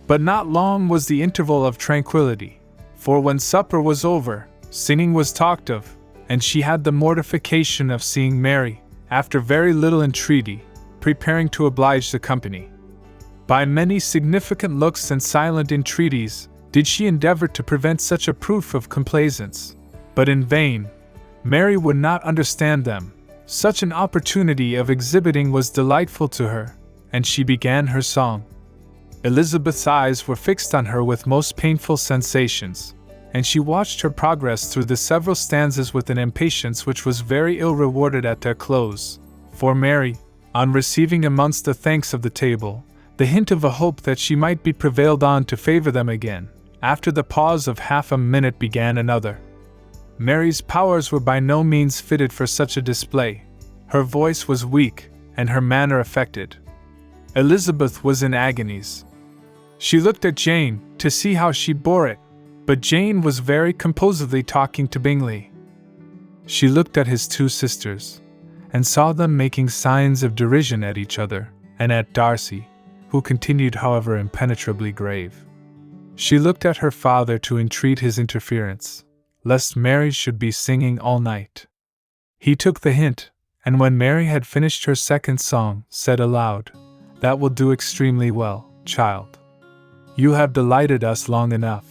But not long was the interval of tranquillity, for when supper was over, singing was talked of, and she had the mortification of seeing Mary, after very little entreaty, preparing to oblige the company. By many significant looks and silent entreaties did she endeavour to prevent such a proof of complaisance, but in vain. Mary would not understand them. Such an opportunity of exhibiting was delightful to her, and she began her song. Elizabeth's eyes were fixed on her with most painful sensations, and she watched her progress through the several stanzas with an impatience which was very ill rewarded at their close, for Mary, On receiving amongst the thanks of the table the hint of a hope that she might be prevailed on to favor them again, after the pause of half a minute began another. Mary's powers were by no means fitted for such a display. Her voice was weak, and her manner affected. Elizabeth was in agonies. She looked at Jane to see how she bore it, but Jane was very composedly talking to Bingley. She looked at his two sisters, and saw them making signs of derision at each other, and at Darcy, who continued, however, impenetrably grave. She looked at her father to entreat his interference, lest Mary should be singing all night. He took the hint, and when Mary had finished her second song, said aloud, "That will do extremely well, child. You have delighted us long enough.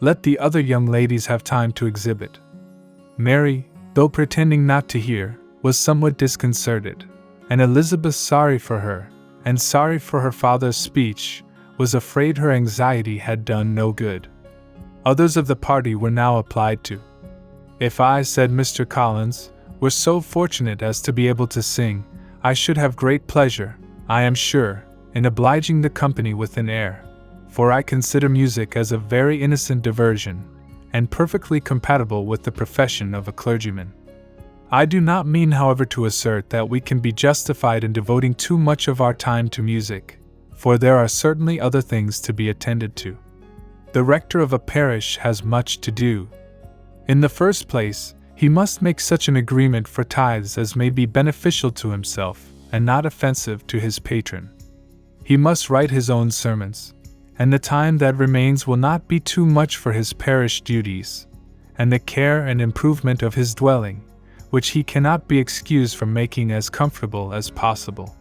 Let the other young ladies have time to exhibit." Mary, though pretending not to hear, was somewhat disconcerted, and Elizabeth, sorry for her, and sorry for her father's speech, was afraid her anxiety had done no good. Others of the party were now applied to. "If I," said Mr. Collins, "were so fortunate as to be able to sing, I should have great pleasure, I am sure, in obliging the company with an air, for I consider music as a very innocent diversion, and perfectly compatible with the profession of a clergyman. I do not mean, however, to assert that we can be justified in devoting too much of our time to music, for there are certainly other things to be attended to. The rector of a parish has much to do. In the first place, he must make such an agreement for tithes as may be beneficial to himself, and not offensive to his patron. He must write his own sermons, and the time that remains will not be too much for his parish duties, and the care and improvement of his dwelling, which he cannot be excused from making as comfortable as possible.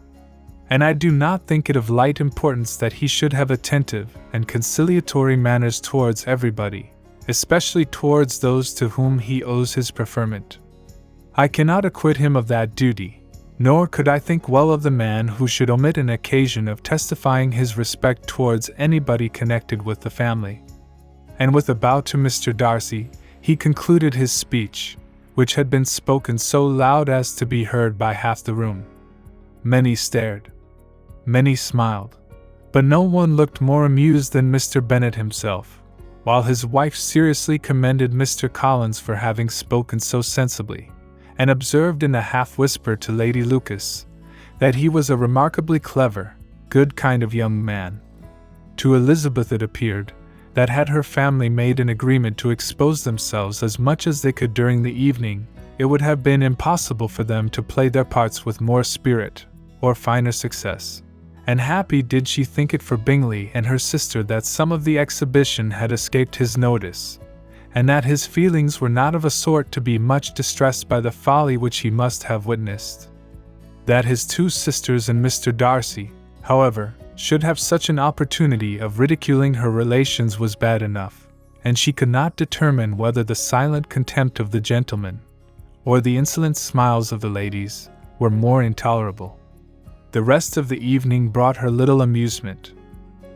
And I do not think it of light importance that he should have attentive and conciliatory manners towards everybody, especially towards those to whom he owes his preferment. I cannot acquit him of that duty, nor could I think well of the man who should omit an occasion of testifying his respect towards anybody connected with the family." And with a bow to Mr. Darcy, he concluded his speech, which had been spoken so loud as to be heard by half the room. Many stared. Many smiled. But no one looked more amused than Mr. Bennet himself, while his wife seriously commended Mr. Collins for having spoken so sensibly, and observed in a half-whisper to Lady Lucas, that he was a remarkably clever, good kind of young man. To Elizabeth it appeared, that had her family made an agreement to expose themselves as much as they could during the evening, it would have been impossible for them to play their parts with more spirit, or finer success. And happy did she think it for Bingley and her sister that some of the exhibition had escaped his notice, and that his feelings were not of a sort to be much distressed by the folly which he must have witnessed. That his two sisters and Mr. Darcy, however, should have such an opportunity of ridiculing her relations was bad enough, and she could not determine whether the silent contempt of the gentlemen, or the insolent smiles of the ladies, were more intolerable. The rest of the evening brought her little amusement.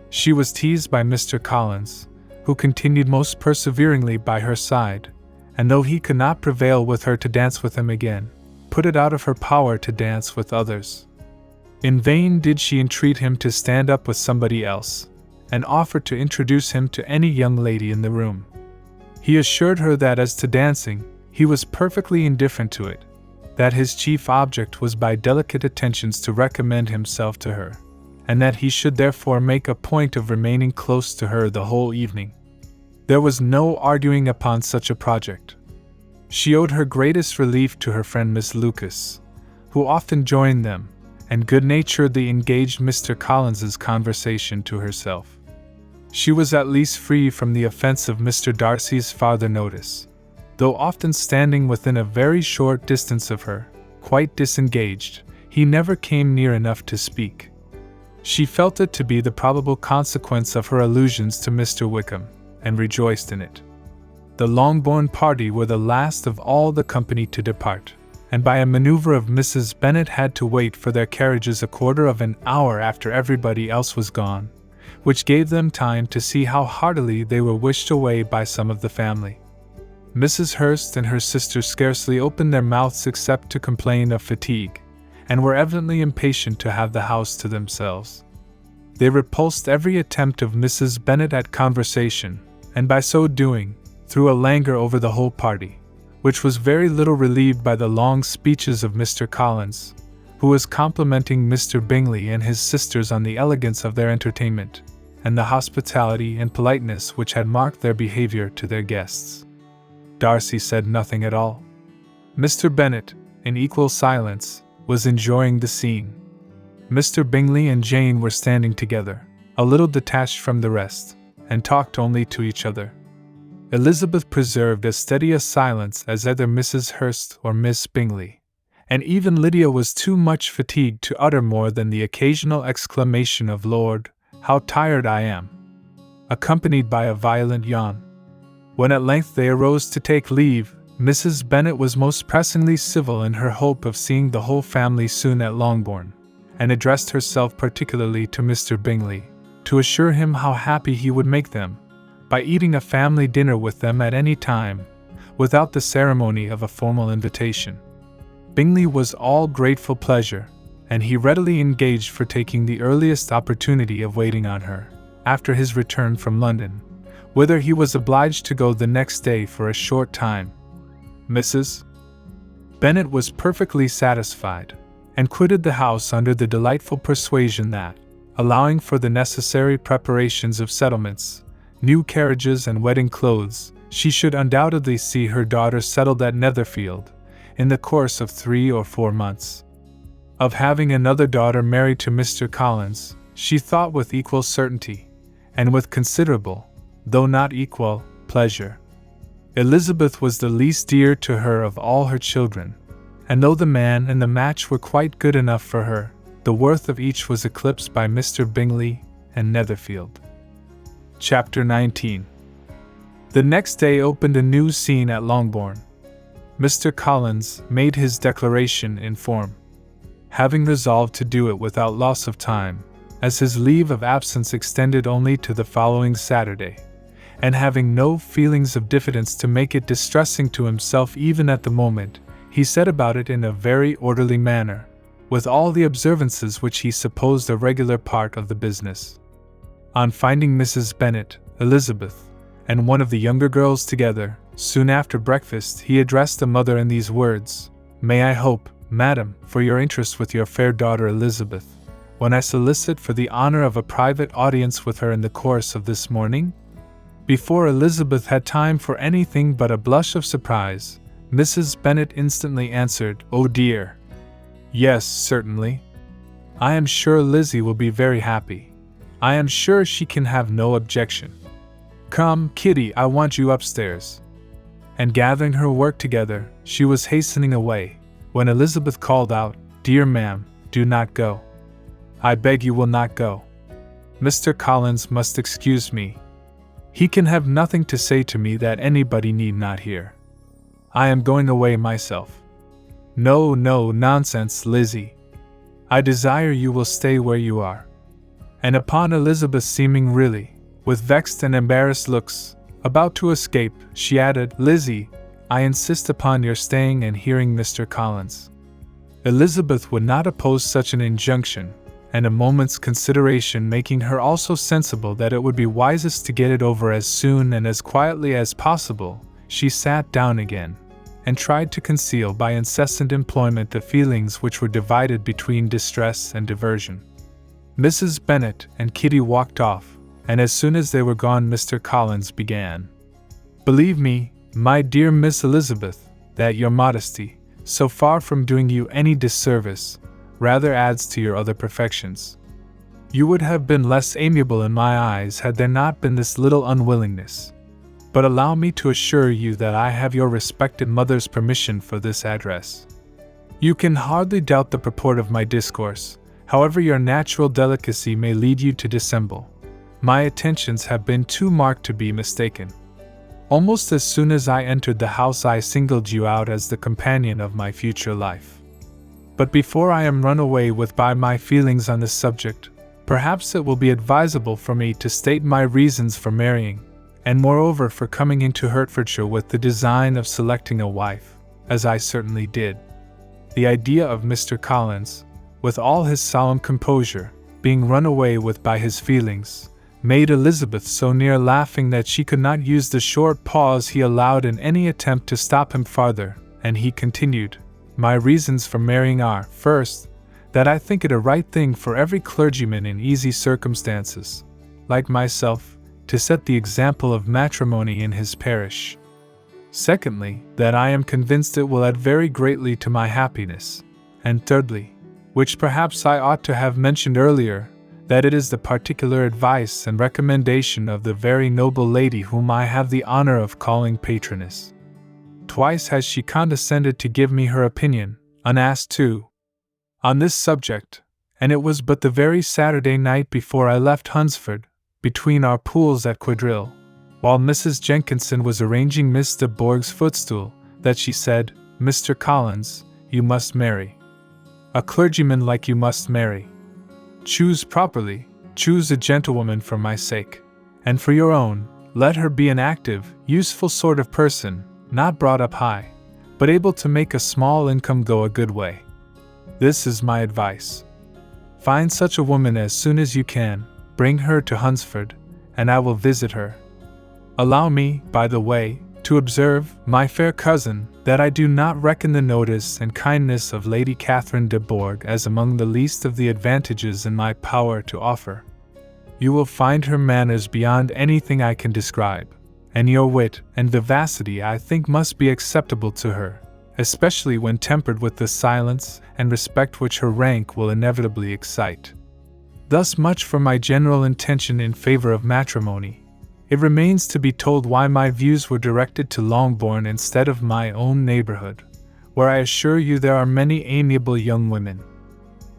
She was teased by Mr. Collins, who continued most perseveringly by her side, and though he could not prevail with her to dance with him again, put it out of her power to dance with others. In vain did she entreat him to stand up with somebody else, and offered to introduce him to any young lady in the room. He assured her that as to dancing, he was perfectly indifferent to it, that his chief object was by delicate attentions to recommend himself to her, and that he should therefore make a point of remaining close to her the whole evening. There was no arguing upon such a project. She owed her greatest relief to her friend Miss Lucas, who often joined them, and good-naturedly engaged Mr. Collins's conversation to herself. She was at least free from the offence of Mr. Darcy's farther notice, though often standing within a very short distance of her, quite disengaged, he never came near enough to speak. She felt it to be the probable consequence of her allusions to Mr. Wickham, and rejoiced in it. The Longbourn party were the last of all the company to depart, and by a maneuver of Mrs. Bennet had to wait for their carriages a quarter of an hour after everybody else was gone, which gave them time to see how heartily they were wished away by some of the family. Mrs. Hurst and her sister scarcely opened their mouths except to complain of fatigue, and were evidently impatient to have the house to themselves. They repulsed every attempt of Mrs. Bennet at conversation, and by so doing, threw a languor over the whole party, which was very little relieved by the long speeches of Mr. Collins, who was complimenting Mr. Bingley and his sisters on the elegance of their entertainment, and the hospitality and politeness which had marked their behavior to their guests. Darcy said nothing at all. Mr. Bennet, in equal silence, was enjoying the scene. Mr. Bingley and Jane were standing together, a little detached from the rest, and talked only to each other. Elizabeth preserved as steady a silence as either Mrs. Hurst or Miss Bingley, and even Lydia was too much fatigued to utter more than the occasional exclamation of "Lord, how tired I am!" accompanied by a violent yawn. When at length they arose to take leave, Mrs. Bennet was most pressingly civil in her hope of seeing the whole family soon at Longbourn, and addressed herself particularly to Mr. Bingley, to assure him how happy he would make them, by eating a family dinner with them at any time, without the ceremony of a formal invitation. Bingley was all grateful pleasure, and he readily engaged for taking the earliest opportunity of waiting on her, after his return from London, whither he was obliged to go the next day for a short time. Mrs. Bennet was perfectly satisfied, and quitted the house under the delightful persuasion that, allowing for the necessary preparations of settlements, new carriages and wedding clothes, she should undoubtedly see her daughter settled at Netherfield, in the course of 3 or 4 months. Of having another daughter married to Mr. Collins, she thought with equal certainty, and with considerable, though not equal, pleasure. Elizabeth was the least dear to her of all her children, and though the man and the match were quite good enough for her, the worth of each was eclipsed by Mr. Bingley and Netherfield. Chapter 19. The next day opened a new scene at Longbourn. Mr. Collins made his declaration in form, having resolved to do it without loss of time, as his leave of absence extended only to the following Saturday, and having no feelings of diffidence to make it distressing to himself even at the moment, he set about it in a very orderly manner, with all the observances which he supposed a regular part of the business. On finding Mrs. Bennet, Elizabeth, and one of the younger girls together, soon after breakfast he addressed the mother in these words: "May I hope, madam, for your interest with your fair daughter Elizabeth, when I solicit for the honor of a private audience with her in the course of this morning?" Before Elizabeth had time for anything but a blush of surprise, Mrs. Bennet instantly answered, "Oh dear! Yes, certainly. I am sure Lizzie will be very happy. I am sure she can have no objection. Come, Kitty, I want you upstairs." And gathering her work together, she was hastening away, when Elizabeth called out, "Dear ma'am, do not go. I beg you will not go. Mr. Collins must excuse me. He can have nothing to say to me that anybody need not hear. I am going away myself." "No, no, nonsense, Lizzie. I desire you will stay where you are." And upon Elizabeth seeming really, with vexed and embarrassed looks, about to escape, she added, "Lizzie, I insist upon your staying and hearing Mr. Collins." Elizabeth would not oppose such an injunction, and a moment's consideration making her also sensible that it would be wisest to get it over as soon and as quietly as possible, she sat down again, and tried to conceal by incessant employment the feelings which were divided between distress and diversion. Mrs. Bennet and Kitty walked off, and as soon as they were gone Mr. Collins began. "Believe me, my dear Miss Elizabeth, that your modesty, so far from doing you any disservice, rather adds to your other perfections. You would have been less amiable in my eyes had there not been this little unwillingness. But allow me to assure you that I have your respected mother's permission for this address. You can hardly doubt the purport of my discourse, however your natural delicacy may lead you to dissemble. My attentions have been too marked to be mistaken. Almost as soon as I entered the house I singled you out as the companion of my future life. But before I am run away with by my feelings on this subject, perhaps it will be advisable for me to state my reasons for marrying, and moreover for coming into Hertfordshire with the design of selecting a wife, as I certainly did. The idea of Mr. Collins, with all his solemn composure, being run away with by his feelings, made Elizabeth so near laughing that she could not use the short pause he allowed in any attempt to stop him farther, and he continued, "My reasons for marrying are, first, that I think it a right thing for every clergyman in easy circumstances, like myself, to set the example of matrimony in his parish. Secondly, that I am convinced it will add very greatly to my happiness. And thirdly, which perhaps I ought to have mentioned earlier, that it is the particular advice and recommendation of the very noble lady whom I have the honor of calling patroness. Twice has she condescended to give me her opinion, unasked too, on this subject, and it was but the very Saturday night before I left Hunsford, between our pools at quadrille, while Mrs. Jenkinson was arranging Miss de Bourgh's footstool, that she said, 'Mr. Collins, you must marry. A clergyman like you must marry. Choose properly, choose a gentlewoman for my sake, and for your own, let her be an active, useful sort of person, not brought up high, but able to make a small income go a good way. This is my advice. Find such a woman as soon as you can, bring her to Hunsford, and I will visit her. Allow me, by the way, to observe, my fair cousin, that I do not reckon the notice and kindness of Lady Catherine de Bourgh as among the least of the advantages in my power to offer. You will find her manners beyond anything I can describe, and your wit and vivacity I think must be acceptable to her, especially when tempered with the silence and respect which her rank will inevitably excite. Thus much for my general intention in favor of matrimony. It remains to be told why my views were directed to Longbourn instead of my own neighborhood, where I assure you there are many amiable young women.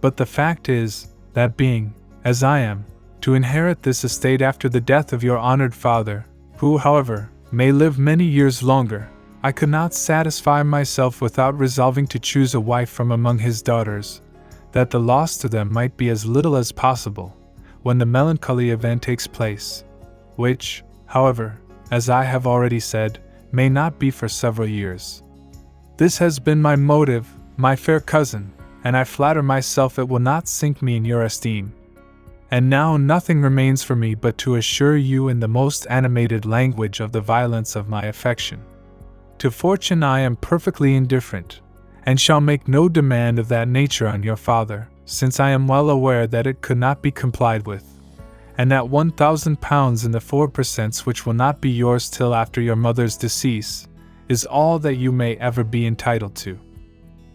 But the fact is, that being, as I am, to inherit this estate after the death of your honored father, who, however, may live many years longer, I could not satisfy myself without resolving to choose a wife from among his daughters, that the loss to them might be as little as possible, when the melancholy event takes place, which, however, as I have already said, may not be for several years. This has been my motive, my fair cousin, and I flatter myself it will not sink me in your esteem. And now nothing remains for me but to assure you in the most animated language of the violence of my affection. To fortune I am perfectly indifferent, and shall make no demand of that nature on your father, since I am well aware that it could not be complied with, and that £1,000 in the 4% which will not be yours till after your mother's decease, is all that you may ever be entitled to.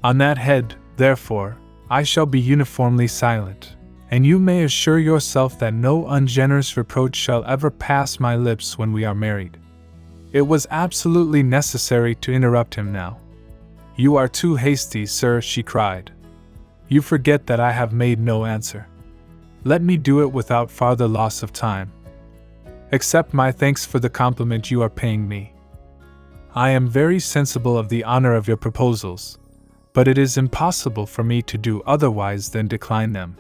On that head, therefore, I shall be uniformly silent, and you may assure yourself that no ungenerous reproach shall ever pass my lips when we are married." It was absolutely necessary to interrupt him now. "You are too hasty, sir," she cried. "You forget that I have made no answer. Let me do it without farther loss of time. Accept my thanks for the compliment you are paying me. I am very sensible of the honor of your proposals, but it is impossible for me to do otherwise than decline them."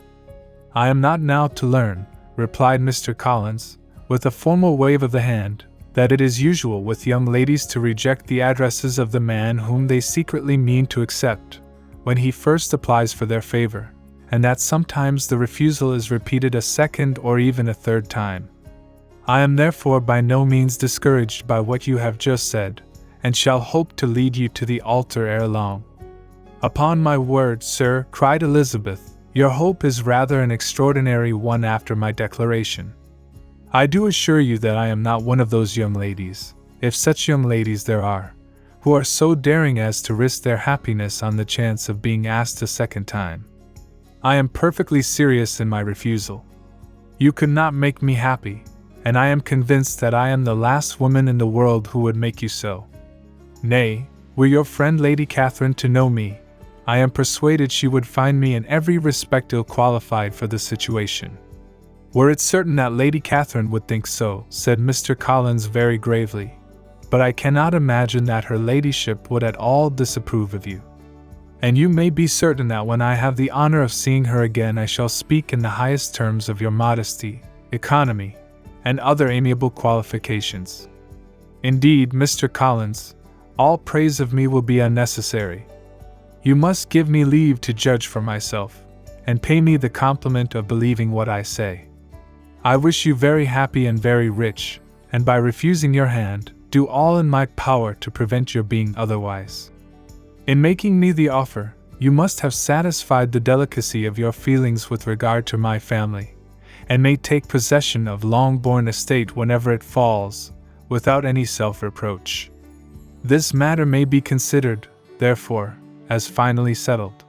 "I am not now to learn," replied Mr. Collins, with a formal wave of the hand, "that it is usual with young ladies to reject the addresses of the man whom they secretly mean to accept, when he first applies for their favor, and that sometimes the refusal is repeated a second or even a third time. I am therefore by no means discouraged by what you have just said, and shall hope to lead you to the altar ere long." "Upon my word, sir," cried Elizabeth, "your hope is rather an extraordinary one after my declaration. I do assure you that I am not one of those young ladies, if such young ladies there are, who are so daring as to risk their happiness on the chance of being asked a second time. I am perfectly serious in my refusal. You could not make me happy, and I am convinced that I am the last woman in the world who would make you so. Nay, were your friend Lady Catherine to know me, I am persuaded she would find me in every respect ill-qualified for the situation." "Were it certain that Lady Catherine would think so," said Mr. Collins very gravely, "but I cannot imagine that her ladyship would at all disapprove of you. And you may be certain that when I have the honor of seeing her again I shall speak in the highest terms of your modesty, economy, and other amiable qualifications. Indeed, Mr. Collins, all praise of me will be unnecessary. You must give me leave to judge for myself, and pay me the compliment of believing what I say. I wish you very happy and very rich, and by refusing your hand, do all in my power to prevent your being otherwise. In making me the offer, you must have satisfied the delicacy of your feelings with regard to my family, and may take possession of Longbourn estate whenever it falls, without any self-reproach. This matter may be considered, therefore, as finally settled.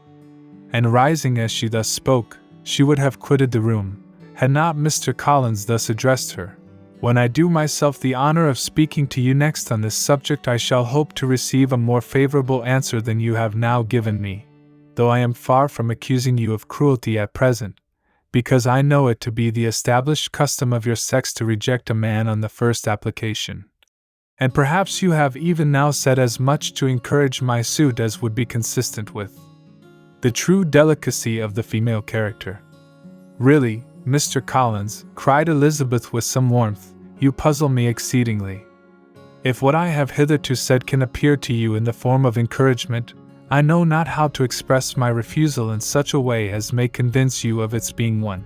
And rising as she thus spoke, she would have quitted the room, had not Mr. Collins thus addressed her. When I do myself the honor of speaking to you next on this subject, I shall hope to receive a more favorable answer than you have now given me, though I am far from accusing you of cruelty at present, because I know it to be the established custom of your sex to reject a man on the first application. And perhaps you have even now said as much to encourage my suit as would be consistent with the true delicacy of the female character. Really, Mr. Collins, cried Elizabeth with some warmth, you puzzle me exceedingly. If what I have hitherto said can appear to you in the form of encouragement, I know not how to express my refusal in such a way as may convince you of its being one.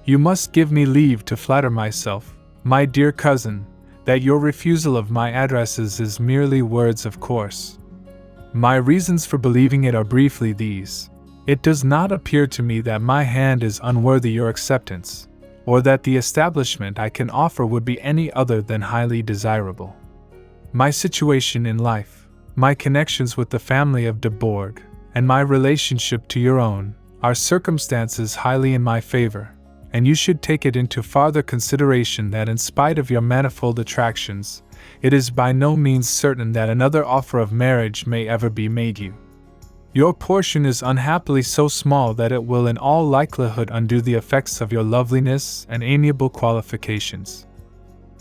You must give me leave to flatter myself, my dear cousin, that your refusal of my addresses is merely words of course. My reasons for believing it are briefly these. It does not appear to me that my hand is unworthy your acceptance, or that the establishment I can offer would be any other than highly desirable. My situation in life, my connections with the family of de Bourgh, and my relationship to your own, are circumstances highly in my favor, and you should take it into farther consideration that in spite of your manifold attractions, it is by no means certain that another offer of marriage may ever be made you. Your portion is unhappily so small that it will in all likelihood undo the effects of your loveliness and amiable qualifications.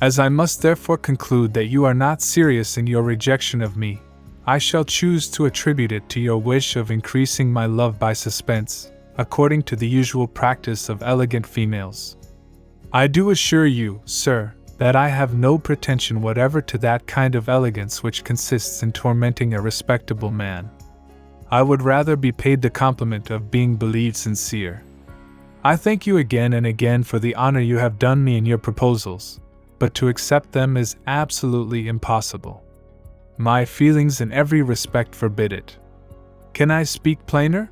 As I must therefore conclude that you are not serious in your rejection of me, I shall choose to attribute it to your wish of increasing my love by suspense, according to the usual practice of elegant females. I do assure you, sir, that I have no pretension whatever to that kind of elegance which consists in tormenting a respectable man. I would rather be paid the compliment of being believed sincere. I thank you again and again for the honor you have done me in your proposals, but to accept them is absolutely impossible. My feelings in every respect forbid it. Can I speak plainer?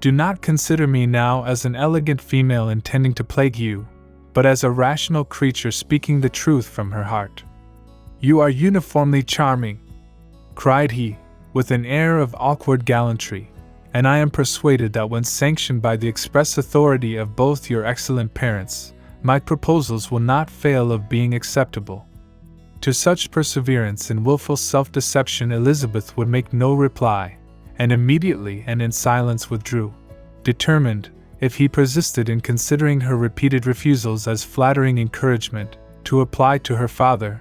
Do not consider me now as an elegant female intending to plague you, but as a rational creature speaking the truth from her heart. You are uniformly charming, cried he, with an air of awkward gallantry, and I am persuaded that when sanctioned by the express authority of both your excellent parents, my proposals will not fail of being acceptable. To such perseverance in wilful self-deception Elizabeth would make no reply, and immediately and in silence withdrew, determined, if he persisted in considering her repeated refusals as flattering encouragement, to apply to her father,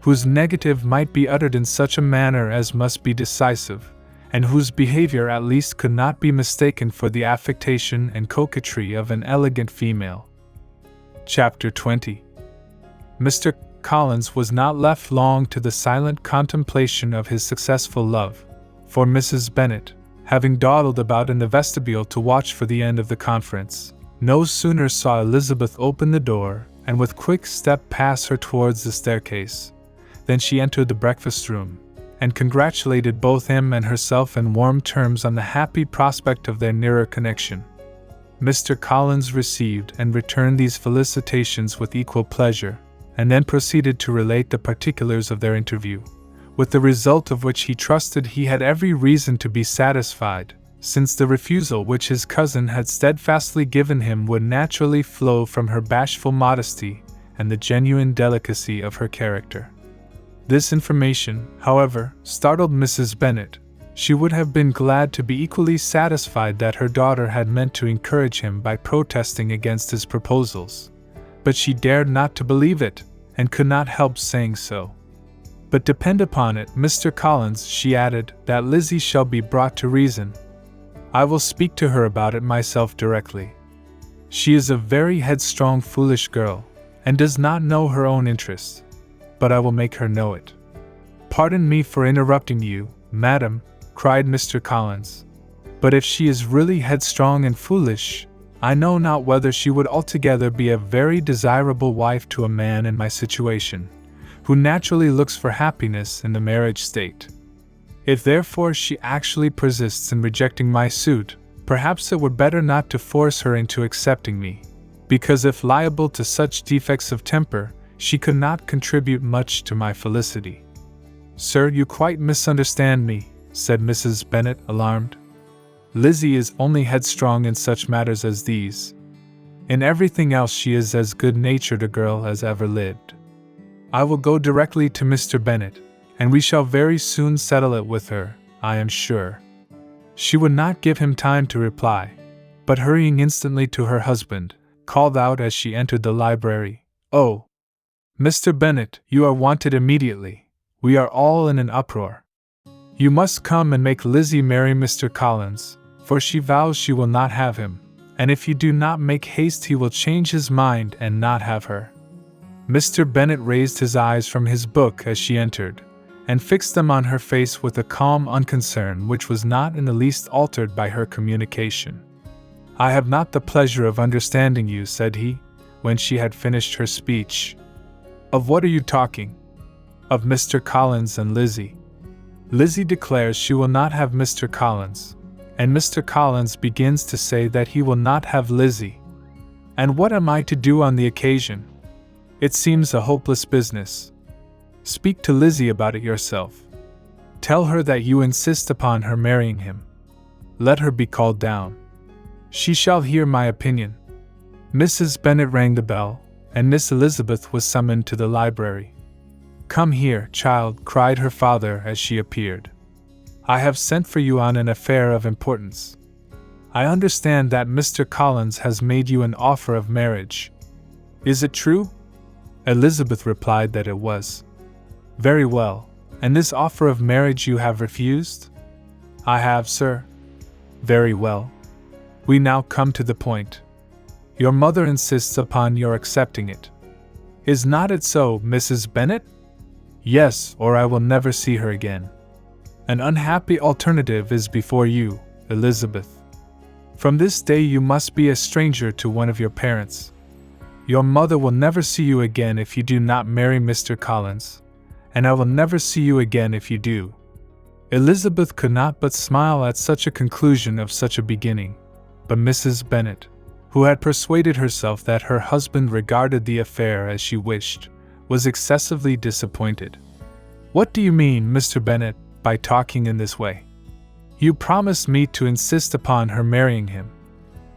whose negative might be uttered in such a manner as must be decisive, and whose behavior at least could not be mistaken for the affectation and coquetry of an elegant female. Chapter 20. Mr. Collins was not left long to the silent contemplation of his successful love, for Mrs. Bennet, having dawdled about in the vestibule to watch for the end of the conference, no sooner saw Elizabeth open the door and with quick step pass her towards the staircase, than she entered the breakfast-room, and congratulated both him and herself in warm terms on the happy prospect of their nearer connection. Mr. Collins received and returned these felicitations with equal pleasure, and then proceeded to relate the particulars of their interview, with the result of which he trusted he had every reason to be satisfied, since the refusal which his cousin had steadfastly given him would naturally flow from her bashful modesty and the genuine delicacy of her character. This information, however, startled Mrs. Bennet. She would have been glad to be equally satisfied that her daughter had meant to encourage him by protesting against his proposals, but she dared not to believe it, and could not help saying so. But depend upon it, Mr. Collins, she added, that Lizzie shall be brought to reason. I will speak to her about it myself directly. She is a very headstrong, foolish girl, and does not know her own interests, but I will make her know it. Pardon me for interrupting you, madam, cried Mr. Collins, But if she is really headstrong and foolish, I know not whether she would altogether be a very desirable wife to a man in my situation, who naturally looks for happiness in the marriage state. If therefore she actually persists in rejecting my suit, perhaps it were better not to force her into accepting me, because if liable to such defects of temper, she could not contribute much to my felicity." "Sir, you quite misunderstand me," said Mrs. Bennet, alarmed. "Lizzie is only headstrong in such matters as these. In everything else she is as good-natured a girl as ever lived. I will go directly to Mr. Bennet, and we shall very soon settle it with her, I am sure." She would not give him time to reply, but hurrying instantly to her husband, called out as she entered the library, "Oh, Mr. Bennet, you are wanted immediately. We are all in an uproar. You must come and make Lizzie marry Mr. Collins, for she vows she will not have him, and if you do not make haste he will change his mind and not have her." Mr. Bennet raised his eyes from his book as she entered, and fixed them on her face with a calm unconcern which was not in the least altered by her communication. "I have not the pleasure of understanding you," said he, when she had finished her speech. "Of what are you talking?" "Of Mr. Collins and Lizzie. Lizzie declares she will not have Mr. Collins, and Mr. Collins begins to say that he will not have Lizzie. And what am I to do on the occasion? It seems a hopeless business. Speak to Lizzie about it yourself. Tell her that you insist upon her marrying him. Let her be called down. She shall hear my opinion." Mrs. Bennet rang the bell, and Miss Elizabeth was summoned to the library. "Come here, child," cried her father as she appeared. "I have sent for you on an affair of importance. I understand that Mr. Collins has made you an offer of marriage. Is it true?" Elizabeth replied that it was. "Very well, and this offer of marriage you have refused?" "I have, sir." "Very well. We now come to the point. Your mother insists upon your accepting it. Is not it so, Mrs. Bennet?" "Yes, or I will never see her again. An unhappy alternative is before you, Elizabeth. From this day you must be a stranger to one of your parents. Your mother will never see you again if you do not marry Mr. Collins, and I will never see you again if you do." Elizabeth could not but smile at such a conclusion of such a beginning, but Mrs. Bennet, who had persuaded herself that her husband regarded the affair as she wished, was excessively disappointed. "What do you mean, Mr. Bennet, by talking in this way? You promised me to insist upon her marrying him."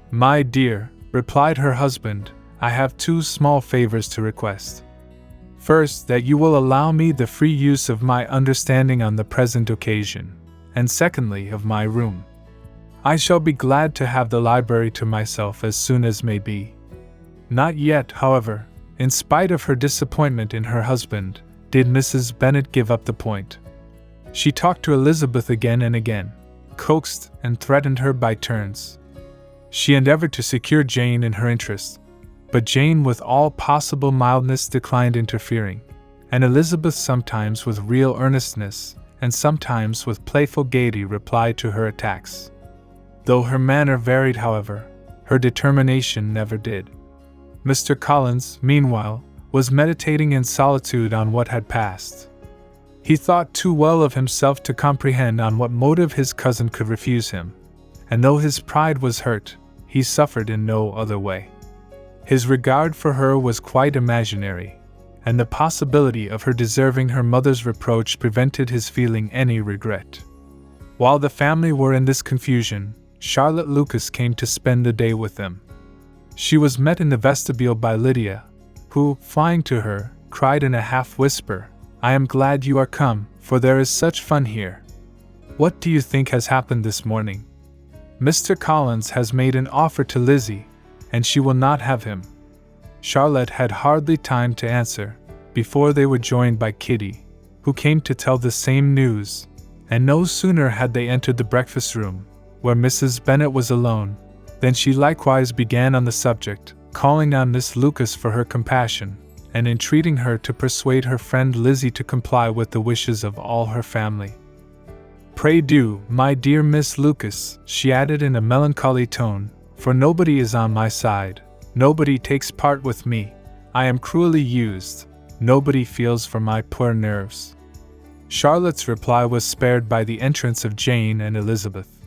"My dear," replied her husband, "I have two small favors to request. First, that you will allow me the free use of my understanding on the present occasion, and secondly, of my room. I shall be glad to have the library to myself as soon as may be." Not yet, however, in spite of her disappointment in her husband, did Mrs. Bennet give up the point. She talked to Elizabeth again and again, coaxed and threatened her by turns. She endeavored to secure Jane in her interest, but Jane with all possible mildness declined interfering, and Elizabeth sometimes with real earnestness, and sometimes with playful gaiety replied to her attacks. Though her manner varied, however, her determination never did. Mr. Collins, meanwhile, was meditating in solitude on what had passed. He thought too well of himself to comprehend on what motive his cousin could refuse him, and though his pride was hurt, he suffered in no other way. His regard for her was quite imaginary, and the possibility of her deserving her mother's reproach prevented his feeling any regret. While the family were in this confusion, Charlotte Lucas came to spend the day with them. She was met in the vestibule by Lydia, who, flying to her, cried in a half-whisper, "I am glad you are come, for there is such fun here. What do you think has happened this morning? Mr. Collins has made an offer to Lizzie, and she will not have him." Charlotte had hardly time to answer, before they were joined by Kitty, who came to tell the same news, and no sooner had they entered the breakfast room, where Mrs. Bennet was alone, than she likewise began on the subject, calling on Miss Lucas for her compassion, and entreating her to persuade her friend Lizzie to comply with the wishes of all her family. Pray do, my dear Miss Lucas, she added in a melancholy tone, for nobody is on my side, nobody takes part with me, I am cruelly used, nobody feels for my poor nerves. Charlotte's reply was spared by the entrance of Jane and Elizabeth.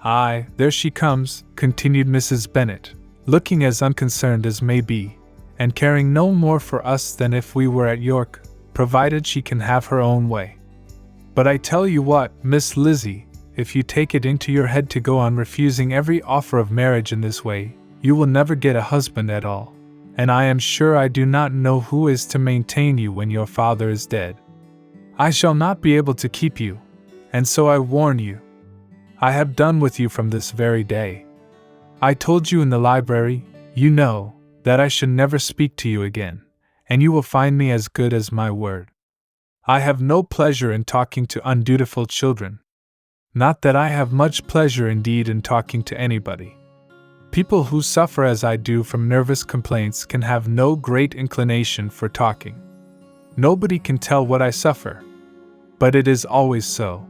Aye, there she comes, continued Mrs. Bennet, looking as unconcerned as may be, and caring no more for us than if we were at York, provided she can have her own way. But I tell you what, Miss Lizzie, if you take it into your head to go on refusing every offer of marriage in this way, you will never get a husband at all, and I am sure I do not know who is to maintain you when your father is dead. I shall not be able to keep you, and so I warn you. I have done with you from this very day. I told you in the library, you know, that I should never speak to you again, and you will find me as good as my word. I have no pleasure in talking to undutiful children. Not that I have much pleasure indeed in talking to anybody. People who suffer as I do from nervous complaints can have no great inclination for talking. Nobody can tell what I suffer. But it is always so.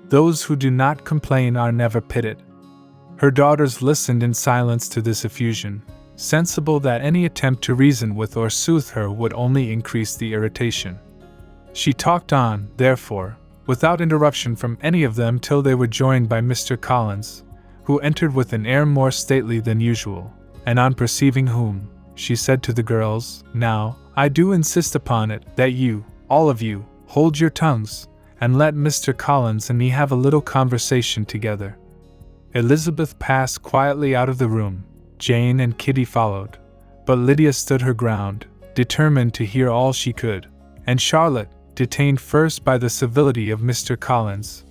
Those who do not complain are never pitied. Her daughters listened in silence to this effusion, sensible that any attempt to reason with or soothe her would only increase the irritation. She talked on, therefore, without interruption from any of them till they were joined by Mr. Collins, who entered with an air more stately than usual, and on perceiving whom, she said to the girls, Now, I do insist upon it, that you, all of you, hold your tongues, and let Mr. Collins and me have a little conversation together. Elizabeth passed quietly out of the room, Jane and Kitty followed, but Lydia stood her ground, determined to hear all she could, and Charlotte, detained first by the civility of Mr. Collins,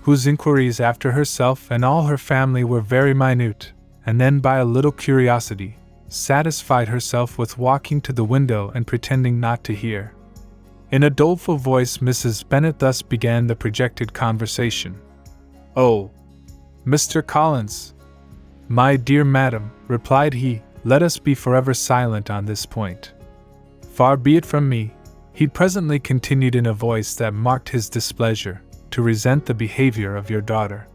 whose inquiries after herself and all her family were very minute, and then by a little curiosity, satisfied herself with walking to the window and pretending not to hear. In a doleful voice Mrs. Bennet thus began the projected conversation. Oh, Mr. Collins! My dear madam, replied he, let us be forever silent on this point. Far be it from me, he presently continued in a voice that marked his displeasure, to resent the behavior of your daughter.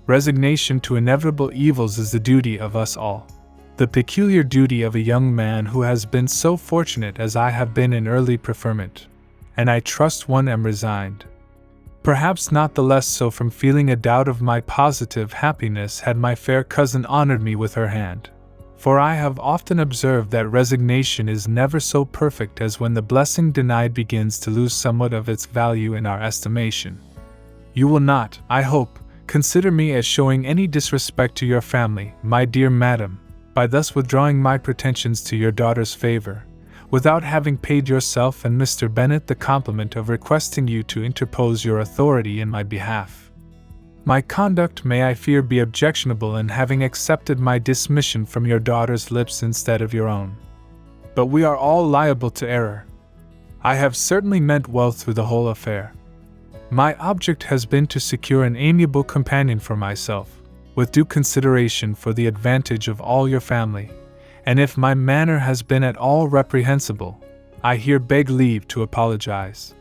Resignation to inevitable evils is the duty of us all. The peculiar duty of a young man who has been so fortunate as I have been in early preferment, and I trust one am resigned. Perhaps not the less so from feeling a doubt of my positive happiness had my fair cousin honored me with her hand. For I have often observed that resignation is never so perfect as when the blessing denied begins to lose somewhat of its value in our estimation. You will not, I hope, consider me as showing any disrespect to your family, my dear madam, by thus withdrawing my pretensions to your daughter's favor, without having paid yourself and Mr. Bennet the compliment of requesting you to interpose your authority in my behalf. My conduct may I fear be objectionable in having accepted my dismission from your daughter's lips instead of your own. But we are all liable to error. I have certainly meant well through the whole affair. My object has been to secure an amiable companion for myself, with due consideration for the advantage of all your family, and if my manner has been at all reprehensible, I here beg leave to apologize.